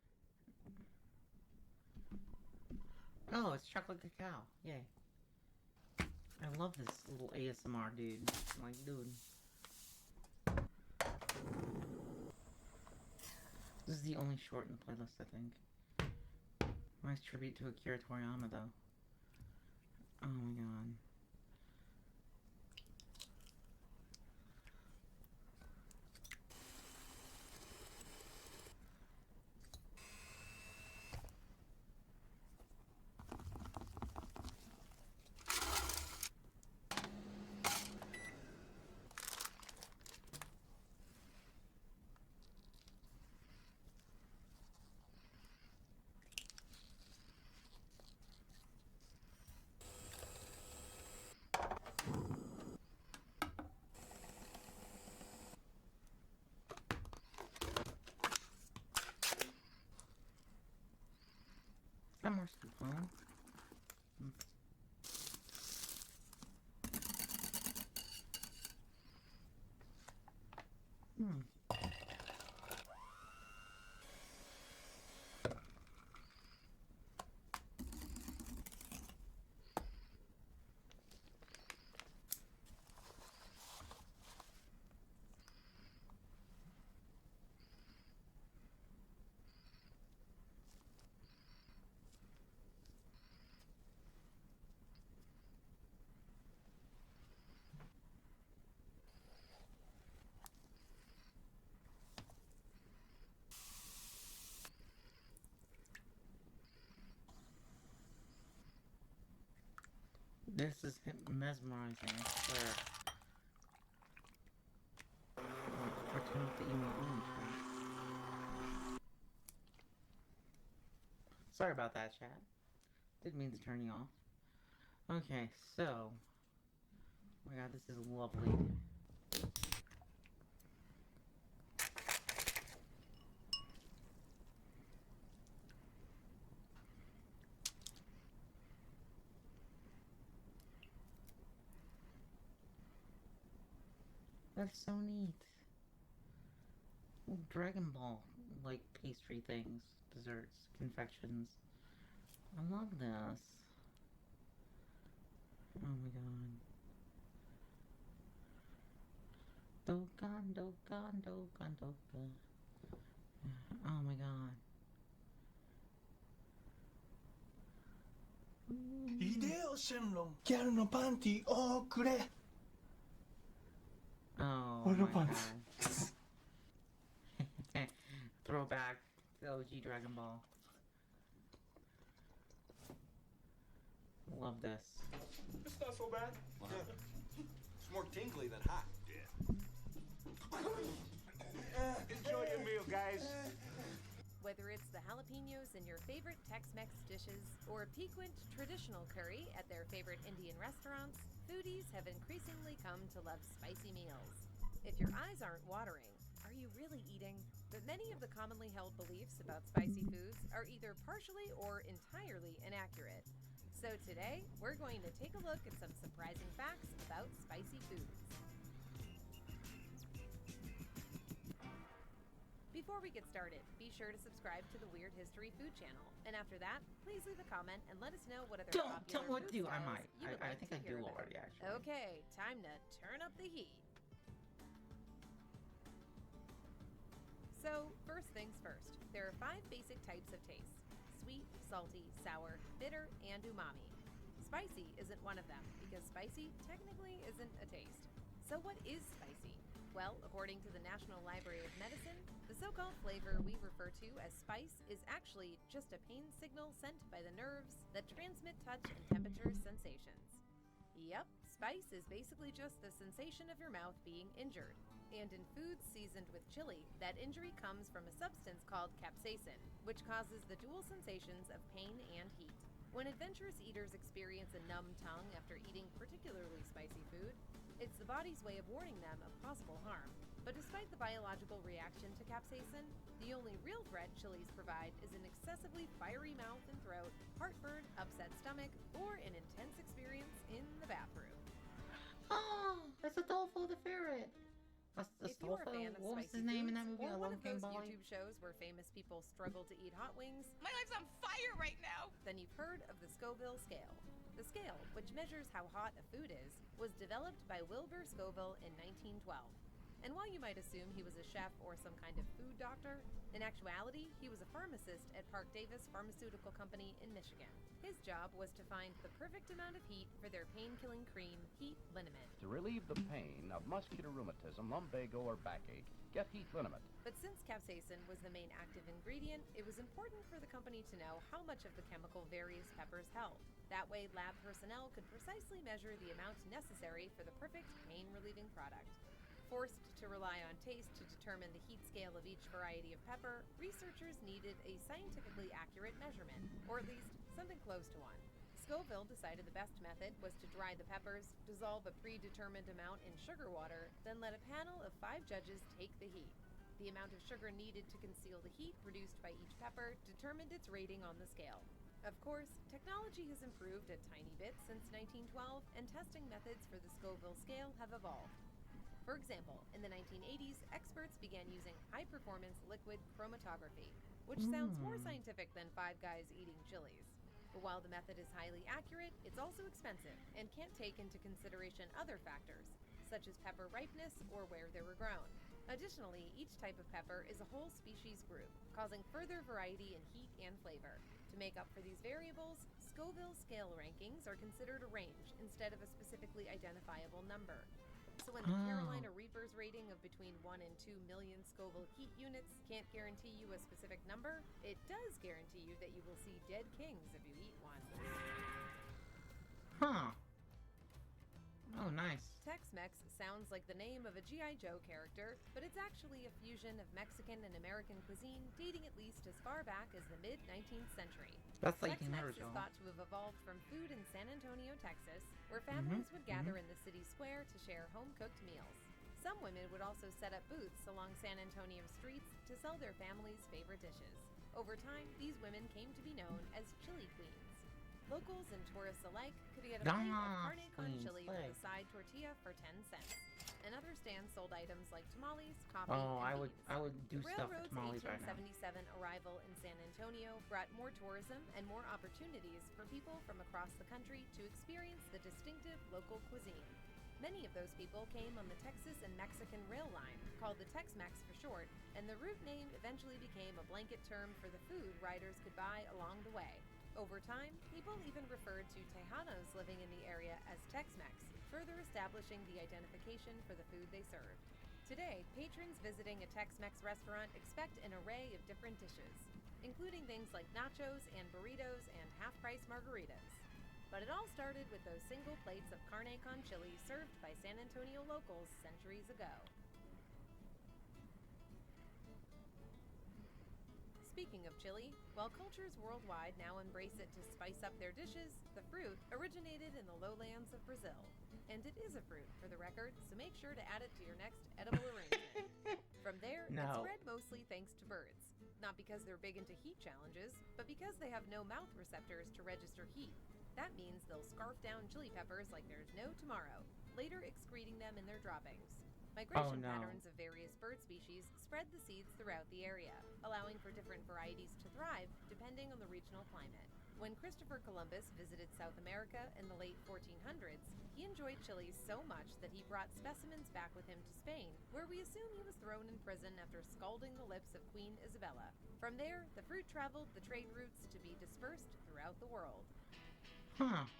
Oh, it's chocolate cacao. Yay. I love this little ASMR dude. Like, dude. This is the only short in the playlist, I think. Nice tribute to Akira Toriyama, though. Oh my god. got more soup, huh? This is mesmerizing, I swear. Or turn off the email on. Sorry about that, chat. Didn't mean to turn you off. Okay, so. Oh my god, this is lovely. That's so neat. Dragon Ball, like pastry things, desserts, confections. I love this. Oh my god. Dokkan, Dokkan, Dokkan, Dokkan. Oh my god. イデオ神論ギャルのパンティをくれ Oh What my about- god. Throwback to OG Dragon Ball. Love this. It's not so bad. It's more tingly than hot. Enjoy your meal, guys. Whether it's the jalapenos in your favorite Tex-Mex dishes or a piquant traditional curry at their favorite Indian restaurants, foodies have increasingly come to love spicy meals. If your eyes aren't watering, are you really eating? But many of the commonly held beliefs about spicy foods are either partially or entirely inaccurate. So today, we're going to take a look at some surprising facts about spicy foods. Before we get started, be sure to subscribe to the Weird History Food channel. And after that, please leave a comment and let us know what other Don't popular what food do I styles might. you would I like think to I hear do about. already, actually. Okay, time to turn up the heat. So, first things first, there are 5 basic types of taste: sweet, salty, sour, bitter, and umami. Spicy isn't one of them, because spicy technically isn't a taste. So what is spicy? Well, according to the National Library of Medicine, the so-called flavor we refer to as spice is actually just a pain signal sent by the nerves that transmit touch and temperature sensations. Yep, spice is basically just the sensation of your mouth being injured. And in foods seasoned with chili, that injury comes from a substance called capsaicin, which causes the dual sensations of pain and heat. When adventurous eaters experience a numb tongue after eating particularly spicy food, it's the body's way of warning them of possible harm. But despite the biological reaction to capsaicin, the only real threat chilies provide is an excessively fiery mouth and throat, heartburn, upset stomach, or an intense experience in the bathroom. Oh, that's Adolfo the ferret. If you are a fan of What was spicy his name in foods, that movie? or one of Alone Came those Polly? YouTube shows where famous people struggle to eat hot wings, My life's on fire right now. then you've heard of the Scoville scale. The scale, which measures how hot a food is, was developed by Wilbur Scoville in 1912. And while you might assume he was a chef or some kind of food doctor, in actuality, he was a pharmacist at Park Davis Pharmaceutical Company in Michigan. His job was to find the perfect amount of heat for their pain-killing cream, Heat Liniment. To relieve the pain of muscular rheumatism, lumbago, or backache, get Heat Liniment. But since capsaicin was the main active ingredient, it was important for the company to know how much of the chemical various peppers held. That way, lab personnel could precisely measure the amount necessary for the perfect pain-relieving product. Forced to rely on taste to determine the heat scale of each variety of pepper, researchers needed a scientifically accurate measurement, or at least something close to one. Scoville decided the best method was to dry the peppers, dissolve a predetermined amount in sugar water, then let a panel of 5 judges take the heat. The amount of sugar needed to conceal the heat produced by each pepper determined its rating on the scale. Of course, technology has improved a tiny bit since 1912, and testing methods for the Scoville scale have evolved. For example, in the 1980s, experts began using high-performance liquid chromatography, which sounds more scientific than five guys eating chilies. But while the method is highly accurate, it's also expensive and can't take into consideration other factors, such as pepper ripeness or where they were grown. Additionally, each type of pepper is a whole species group, causing further variety in heat and flavor. To make up for these variables, Scoville scale rankings are considered a range instead of a specifically identifiable number. So when the Carolina Reaper's rating of between 1 and 2 million Scoville heat units can't guarantee you a specific number, it does guarantee you that you will see dead kings if you eat one. Huh. Oh, nice. Tex-Mex sounds like the name of a G.I. Joe character, but it's actually a fusion of Mexican and American cuisine dating at least as far back as the mid-19th century. That's like Tex-Mex is thought to have evolved from food in San Antonio, Texas, where families would gather in the city square to share home-cooked meals. Some women would also set up booths along San Antonio streets to sell their family's favorite dishes. Over time, these women came to be known as chili queens. Locals and tourists alike could get a plate of carne con chili with a side tortilla for 10 cents. And other stands sold items like tamales, coffee, and beans. I would do the stuff with railroad's tamales right now. 1877 arrival in San Antonio brought more tourism and more opportunities for people from across the country to experience the distinctive local cuisine. Many of those people came on the Texas and Mexican rail line, called the Tex-Mex for short, and the route name eventually became a blanket term for the food riders could buy along the way. Over time, people even referred to Tejanos living in the area as Tex-Mex, further establishing the identification for the food they served. Today, patrons visiting a Tex-Mex restaurant expect an array of different dishes, including things like nachos and burritos and half-price margaritas. But it all started with those single plates of carne con chili served by San Antonio locals centuries ago. Speaking of chili, while cultures worldwide now embrace it to spice up their dishes, the fruit originated in the lowlands of Brazil. And it is a fruit, for the record, so make sure to add it to your next edible arrangement. From there, it's bred mostly thanks to birds. Not because they're big into heat challenges, but because they have no mouth receptors to register heat. That means they'll scarf down chili peppers like there's no tomorrow, later excreting them in their droppings. Migration patterns of various bird species spread the seeds throughout the area, allowing for different varieties to thrive depending on the regional climate. When Christopher Columbus visited South America in the late 1400s, he enjoyed chilies so much that he brought specimens back with him to Spain, where we assume he was thrown in prison after scalding the lips of Queen Isabella. From there, the fruit traveled the trade routes to be dispersed throughout the world. Huh.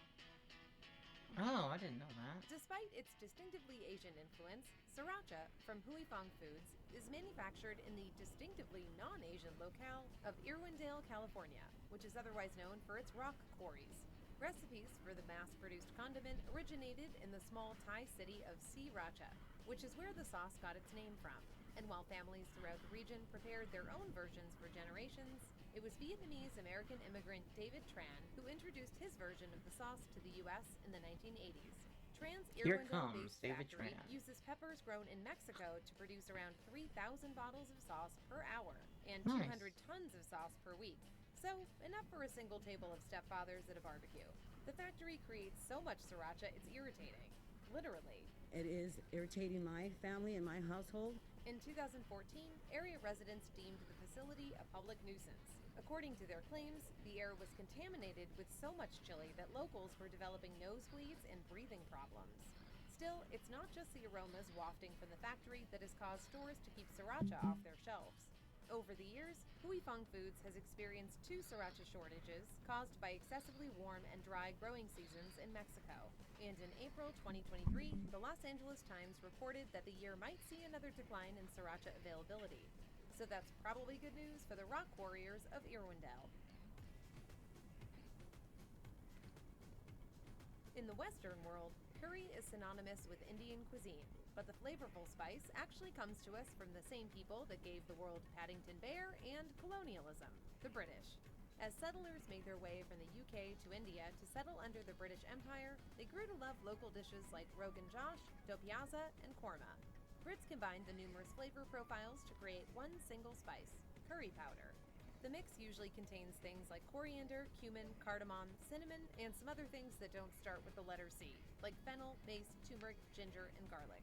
Oh, I didn't know that. Despite its distinctively Asian influence, sriracha from Huifong Foods is manufactured in the distinctively non-Asian locale of Irwindale, California, which is otherwise known for its rock quarries. Recipes for the mass-produced condiment originated in the small Thai city of Sriracha, which is where the sauce got its name from. And while families throughout the region prepared their own versions for generations, it was Vietnamese-American immigrant David Tran who introduced his version of the sauce to the U.S. in the 1980s. Tran's Irwindale-based factory uses peppers grown in Mexico to produce around 3,000 bottles of sauce per hour and 200 tons of sauce per week. So, enough for a single table of stepfathers at a barbecue. The factory creates so much sriracha it's irritating. Literally. It is irritating my family and my household. In 2014, area residents deemed the facility a public nuisance. According to their claims, the air was contaminated with so much chili that locals were developing nosebleeds and breathing problems. Still, it's not just the aromas wafting from the factory that has caused stores to keep sriracha off their shelves. Over the years, Huifong Foods has experienced 2 sriracha shortages caused by excessively warm and dry growing seasons in Mexico. And in April 2023, the Los Angeles Times reported that the year might see another decline in sriracha availability. So that's probably good news for the rock warriors of Irwindale. In the Western world, curry is synonymous with Indian cuisine, but the flavorful spice actually comes to us from the same people that gave the world Paddington Bear and colonialism, the British. As settlers made their way from the UK to India to settle under the British Empire, they grew to love local dishes like Rogan Josh, do piazza, and korma. Brits combined the numerous flavor profiles to create one single spice, curry powder. The mix usually contains things like coriander, cumin, cardamom, cinnamon, and some other things that don't start with the letter C, like fennel, mace, turmeric, ginger, and garlic.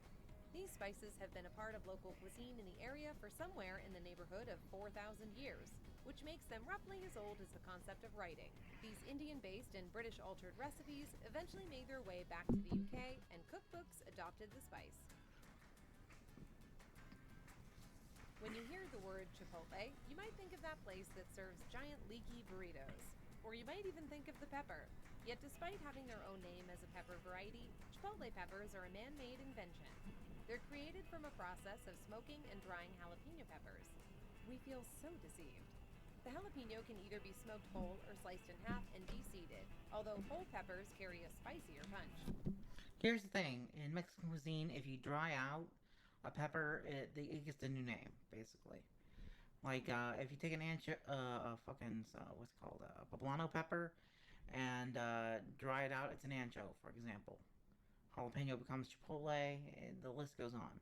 These spices have been a part of local cuisine in the area for somewhere in the neighborhood of 4,000 years, which makes them roughly as old as the concept of writing. These Indian-based and British-altered recipes eventually made their way back to the UK, and cookbooks adopted the spice. When you hear the word Chipotle, you might think of that place that serves giant leaky burritos. Or you might even think of the pepper. Yet despite having their own name as a pepper variety, Chipotle peppers are a man-made invention. They're created from a process of smoking and drying jalapeno peppers. We feel so deceived. The jalapeno can either be smoked whole or sliced in half and de-seeded, although whole peppers carry a spicier punch. Here's the thing, in Mexican cuisine, if you dry out a pepper, it gets a new name, basically. Like, if you take an what's it called, poblano pepper, and dry it out, it's an ancho, for example. Jalapeno becomes chipotle, and the list goes on.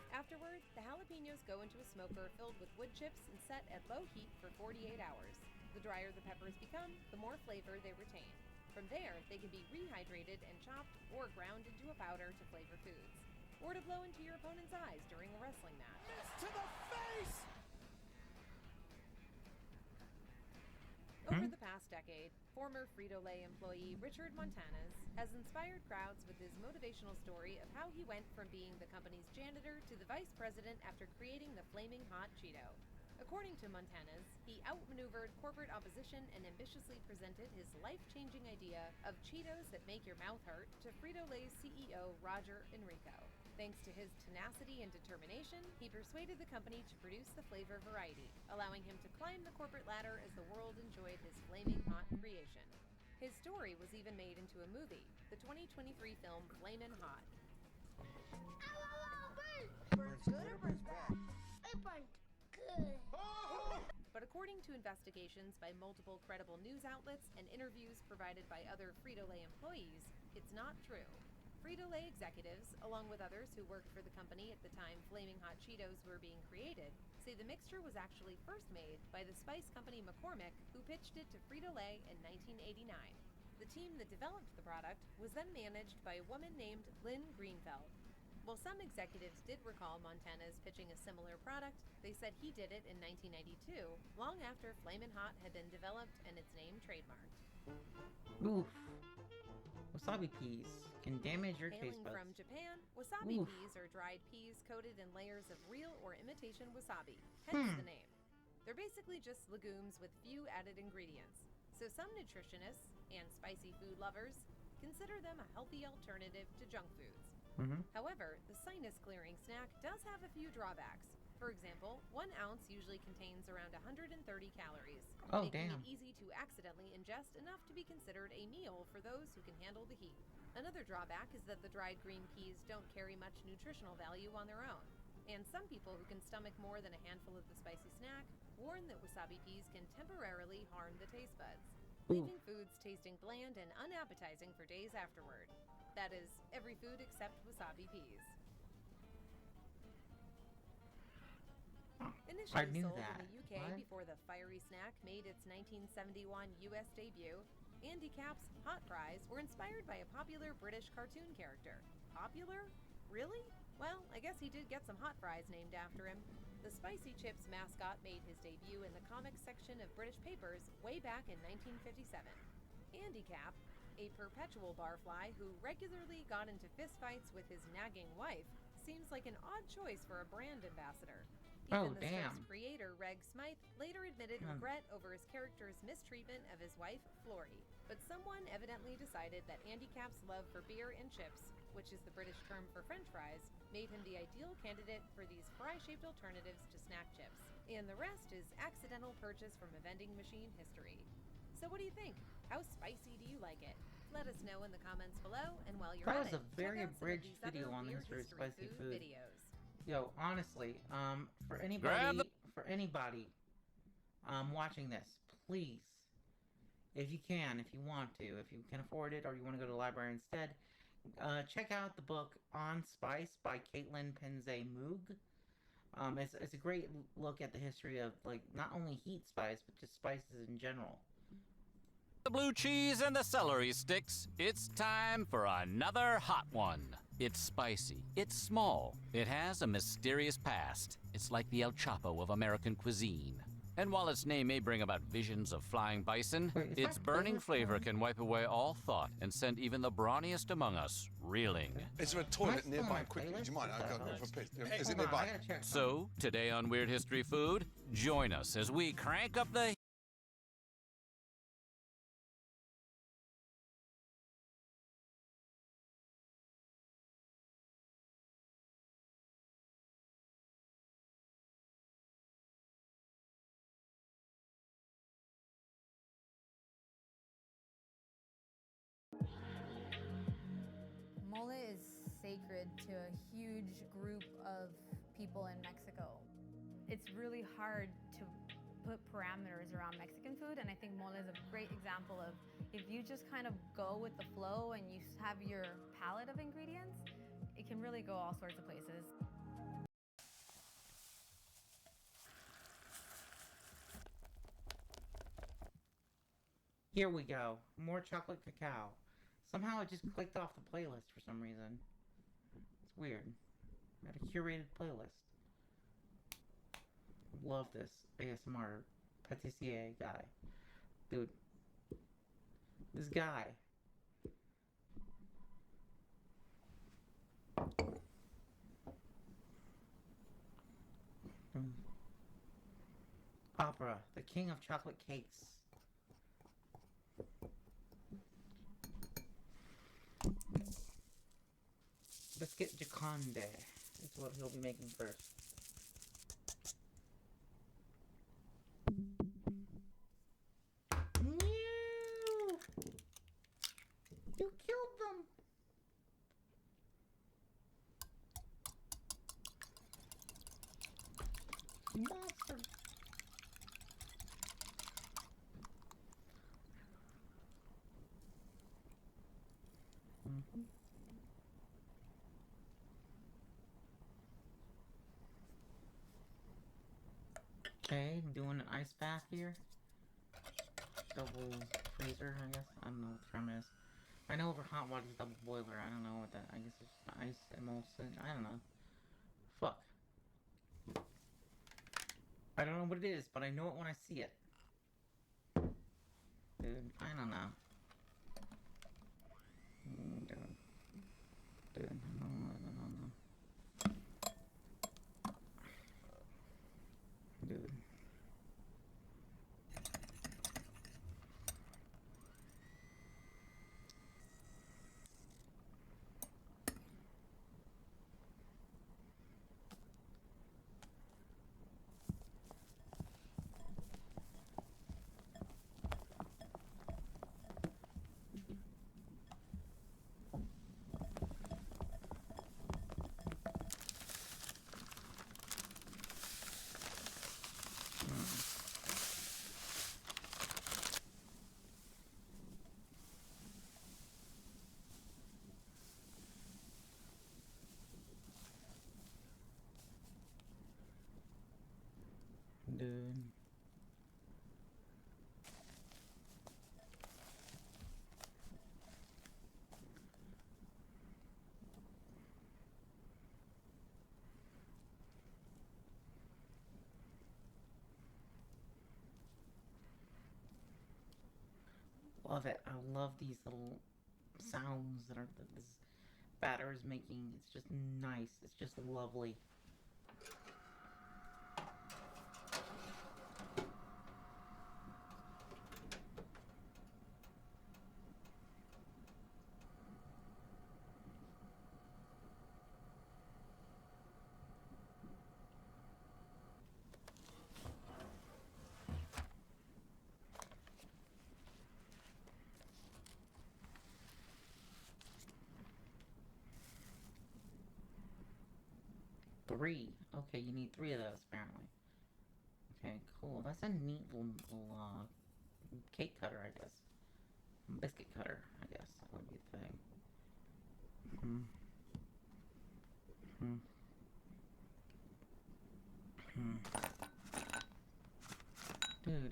Afterward, the jalapenos go into a smoker filled with wood chips and set at low heat for 48 hours. The drier the peppers become, the more flavor they retain. From there, they can be rehydrated and chopped or ground into a powder to flavor foods, or to blow into your opponent's eyes during a wrestling match. To the face! Over the past decade, former Frito-Lay employee Richard Montanez has inspired crowds with his motivational story of how he went from being the company's janitor to the vice president after creating the Flaming Hot Cheeto. According to Montanez, he outmaneuvered corporate opposition and ambitiously presented his life-changing idea of Cheetos that make your mouth hurt to Frito-Lay's CEO Roger Enrico. Thanks to his tenacity and determination, he persuaded the company to produce the flavor variety, allowing him to climb the corporate ladder as the world enjoyed his flaming hot creation. His story was even made into a movie, the 2023 film Flamin' Hot. Burns good or burns bad? It burnt good. But according to investigations by multiple credible news outlets and interviews provided by other Frito-Lay employees, it's not true. Frito-Lay executives, along with others who worked for the company at the time Flaming Hot Cheetos were being created, say the mixture was actually first made by the spice company McCormick, who pitched it to Frito-Lay in 1989. The team that developed the product was then managed by a woman named Lynn Greenfeld. While some executives did recall Montanez pitching a similar product, they said he did it in 1992, long after Flamin' Hot had been developed and its name trademarked. Oof. Wasabi peas can damage your taste Hailing buds. from Japan, wasabi Oof. peas are dried peas coated in layers of real or imitation wasabi, hence the name. They're basically just legumes with few added ingredients, so some nutritionists and spicy food lovers consider them a healthy alternative to junk foods. However, the sinus-clearing snack does have a few drawbacks. For example, 1 ounce usually contains around 130 calories, making it easy to accidentally ingest enough to be considered a meal for those who can handle the heat. Another drawback is that the dried green peas don't carry much nutritional value on their own, and some people who can stomach more than a handful of the spicy snack warn that wasabi peas can temporarily harm the taste buds, leaving foods tasting bland and unappetizing for days afterward. That is, every food except wasabi peas. Initially sold in the UK before the fiery snack made its 1971 US debut, Andy Capp's hot fries were inspired by a popular British cartoon character. Popular? Really? Well, I guess he did get some hot fries named after him. The Spicy Chips mascot made his debut in the comics section of British papers way back in 1957. Andy Capp, a perpetual barfly who regularly got into fistfights with his nagging wife, seems like an odd choice for a brand ambassador. Even the strip's creator, Reg Smythe, later admitted regret over his character's mistreatment of his wife, Flory. But someone evidently decided that Andy Capp's love for beer and chips, which is the British term for French fries, made him the ideal candidate for these fry-shaped alternatives to snack chips. And the rest is accidental purchase from a vending machine history. So what do you think? How spicy do you like it? Let us know in the comments below, and while you're at it, That was a very abridged video on the history of spicy food. Videos. Yo, honestly, for anybody watching this, please, if you want to, if you can afford it, or you want to go to the library instead, check out the book On Spice by Caitlin Penzey Moog. It's a great look at the history of, like, not only heat spice, but just spices in general. The blue cheese and the celery sticks. It's time for another hot one. It's spicy. It's small. It has a mysterious past. It's like the El Chapo of American cuisine. And while its name may bring about visions of flying bison, its burning flavor can wipe away all thought and send even the brawniest among us reeling. Is there a toilet nearby? Quickly, do you mind? I've got to go for a piss. Is it nearby? So, today on Weird History Food, join us as we crank up the Mole is sacred to a huge group of people in Mexico. It's really hard to put parameters around Mexican food, and I think mole is a great example of if you just kind of go with the flow and you have your palette of ingredients, it can really go all sorts of places. Here we go. More chocolate cacao. Somehow it just clicked off the playlist for some reason. It's weird. Got a curated playlist. Love this ASMR patissier guy. Dude. This guy. Opera, the king of chocolate cakes. Biscuit Jaconde is what he'll be making first. No! You killed them! Monster! Mm-hmm. Okay, I'm doing an ice bath here. Double freezer, I guess. I don't know what the term is. I know over hot water is double boiler. I don't know what that. I guess it's just ice emulsion. I don't know. Fuck. I don't know what it is, but I know it when I see it. Dude, I don't know. Dude. Dude, I don't know. Dude. Dude. Love it. I love these little sounds that this batter is making. It's just nice. It's just lovely. Three. Okay, you need 3 of those, apparently. Okay, cool. That's a neat little cake cutter, I guess. Biscuit cutter, I guess. That would be the thing. Dude,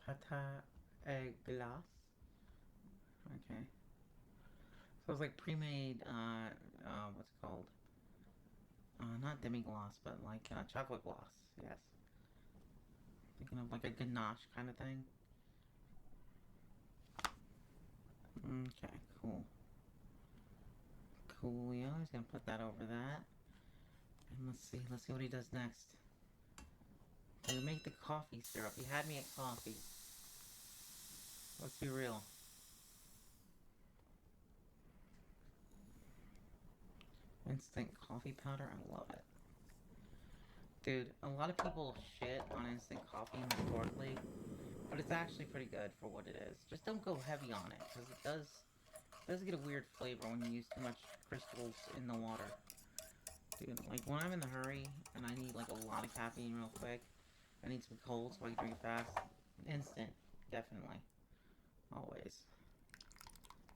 pata egg glace. Okay. So it's like pre-made, what's it called? Not demi-glace, but like, chocolate glace, yes. Thinking of like a ganache kind of thing. Okay, cool. Coolio, he's gonna put that over that. And let's see what he does next. He'll make the coffee syrup. He had me at coffee. Let's be real. Instant coffee powder, I love it. Dude, a lot of people shit on instant coffee metaphorically, but it's actually pretty good for what it is. Just don't go heavy on it, because it does get a weird flavor when you use too much crystals in the water. Dude, like when I'm in a hurry and I need like a lot of caffeine real quick, I need some cold so I can drink it fast. Instant, definitely. Always.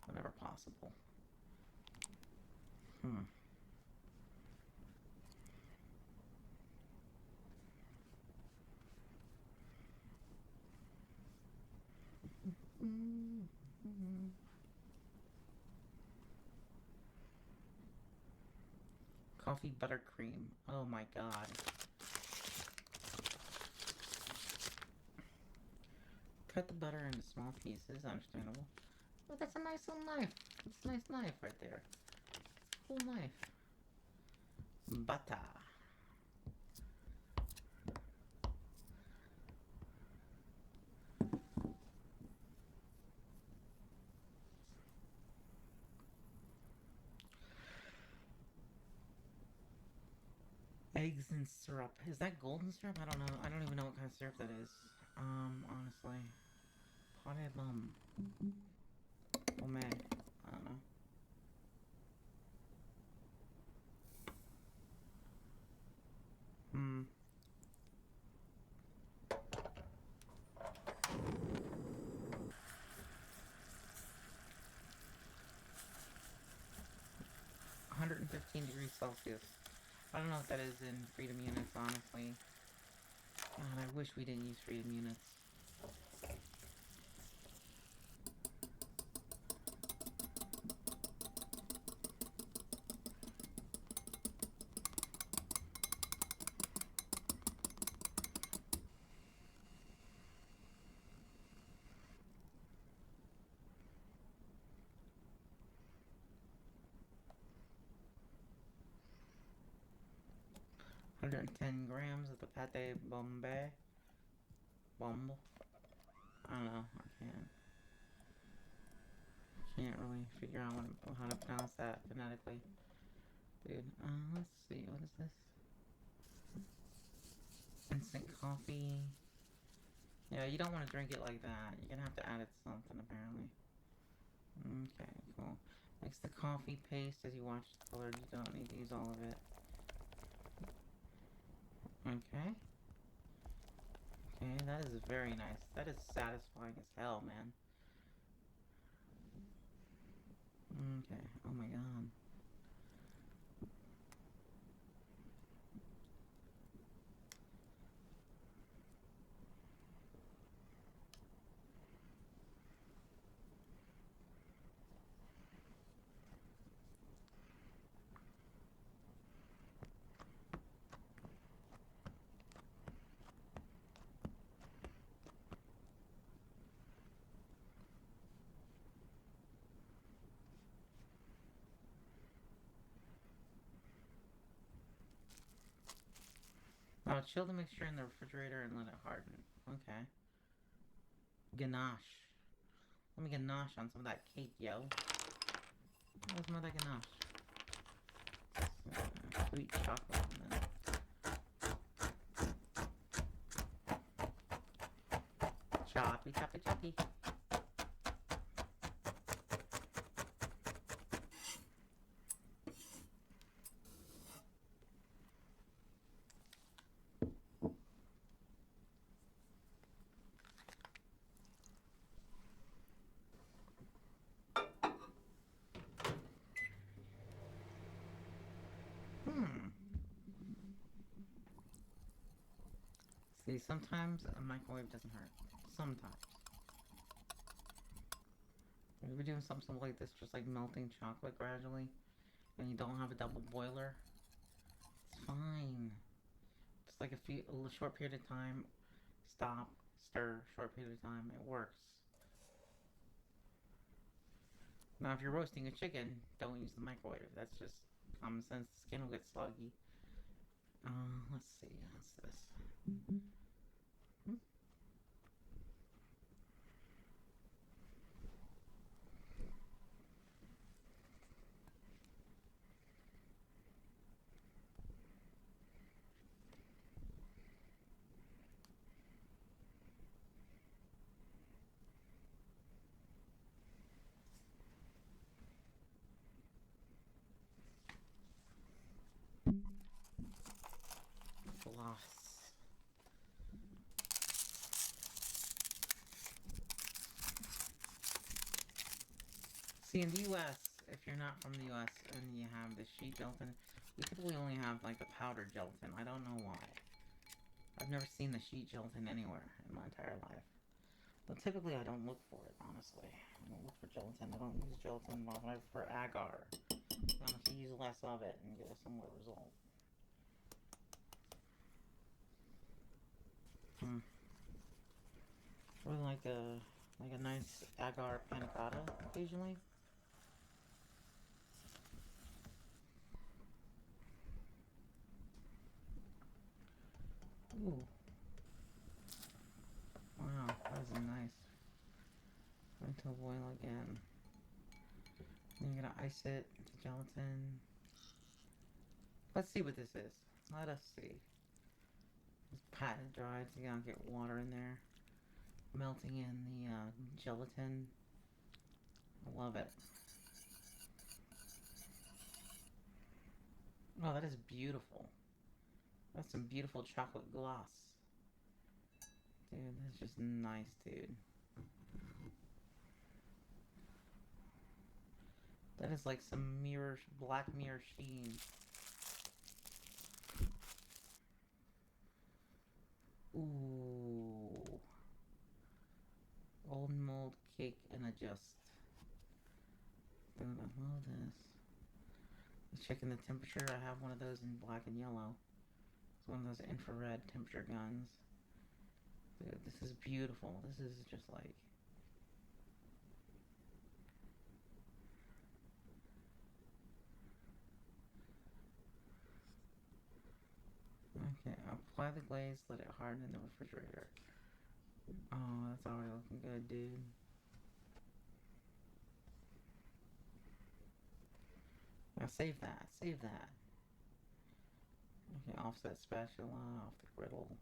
Whenever possible. Coffee buttercream. Oh my god. Cut the butter into small pieces, understandable. Oh, that's a nice little knife. That's a nice knife right there. Cool knife. Butter. Eggs and syrup. Is that golden syrup? I don't know. I don't even know what kind of syrup that is. Honestly. Potted bum. Oh man. I don't know. $115 degrees Celsius. I don't know what that is in freedom units, honestly. God, I wish we didn't use freedom units. $110 of the pate bombay. Bumble. I don't know. I can't really figure out how to pronounce that phonetically. Dude, let's see. What is this? Instant coffee. Yeah, you don't want to drink it like that. You're gonna have to add it to something, apparently. Okay, cool. Mix the coffee paste as you watch the color. You don't need to use all of it. Okay. Okay, that is very nice. That is satisfying as hell, man. Okay, oh my god. Chill the mixture in the refrigerator and let it harden. Okay. Ganache. Let me ganache on some of that cake, yo. Where's some of that ganache? Sweet chocolate and then... Choppy, choppy, choppy. See, sometimes a microwave doesn't hurt. Sometimes. If you're doing something like this, just like melting chocolate gradually, and you don't have a double boiler, it's fine. Just like a short period of time, stop, stir, short period of time, it works. Now, if you're roasting a chicken, don't use the microwave. That's just common sense. The skin will get soggy. Let's see. What's this? Floss. See, in the US, if you're not from the US and you have the sheet gelatin, we typically only have like the powdered gelatin. I don't know why. I've never seen the sheet gelatin anywhere in my entire life. But typically I don't look for it, honestly. I don't look for gelatin. I don't use gelatin when I for agar. I'm going to use less of it and get a similar result. Really like a nice agar panna cotta occasionally. Ooh. Wow, that is nice. Going to boil again. Then you're gonna ice it into gelatin. Let's see what this is. Let us see. It's pat and dried, so you don't get water in there. Melting in the gelatin. I love it. Oh, that is beautiful. That's some beautiful chocolate gloss. Dude, that's just nice, dude. That is like some black mirror sheen. Ooh. Old mold cake and adjust. Dude, I love this. Just checking the temperature. I have one of those in black and yellow. It's one of those infrared temperature guns. Dude, this is beautiful. This is just like... Okay, apply the glaze, let it harden in the refrigerator. Oh, that's already looking good, dude. Now save that, save that. Okay, offset spatula, off the griddle.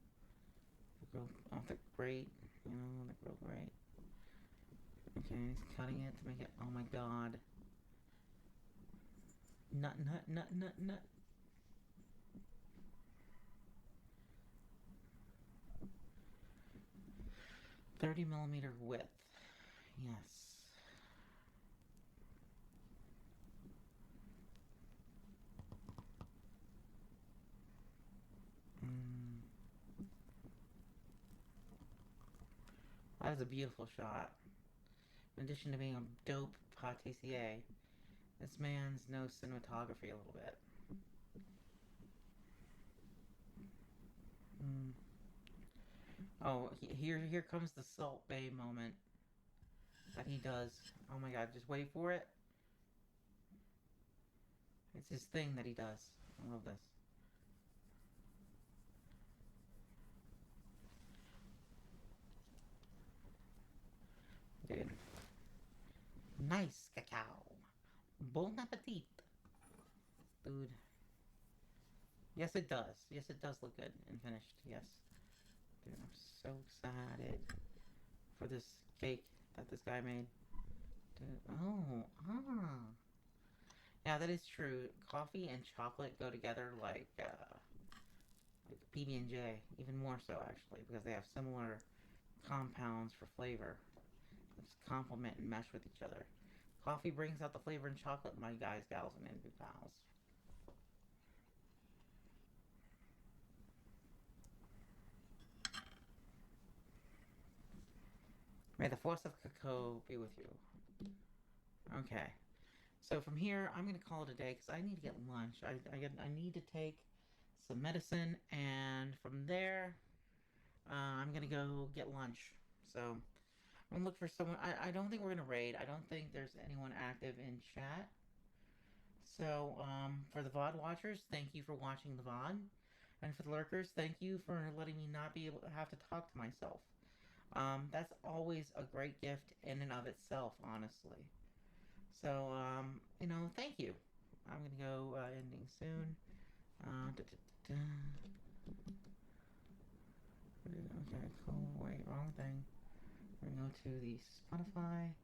Off the grate, you know, the grill grate. Okay, he's cutting it to make it, oh my god. Nut. 30mm width. Yes. That is a beautiful shot. In addition to being a dope pâtissier, this man's knows cinematography a little bit. Oh, here comes the Salt Bay moment that he does. Oh my god, just wait for it. It's his thing that he does. I love this. Dude. Nice cacao. Bon appetit. Dude. Yes, it does. Yes, it does look good and finished. Yes. Dude, I'm so excited for this cake that this guy made. Dude, yeah, that is true. Coffee and chocolate go together like PB&J, even more so actually, because they have similar compounds for flavor. They just complement and mesh with each other. Coffee brings out the flavor in chocolate, my guys, gals, and envy pals. May the force of Cocoa be with you. Okay. So from here, I'm going to call it a day because I need to get lunch. I need to take some medicine, and from there, I'm going to go get lunch. So I'm going to look for someone. I don't think we're going to raid. I don't think there's anyone active in chat. So for the VOD watchers, thank you for watching the VOD. And for the lurkers, thank you for letting me not be able to have to talk to myself. That's always a great gift in and of itself, honestly. So, you know, thank you. I'm gonna go ending soon. Okay, cool. Wait, wrong thing. We're gonna go to the Spotify.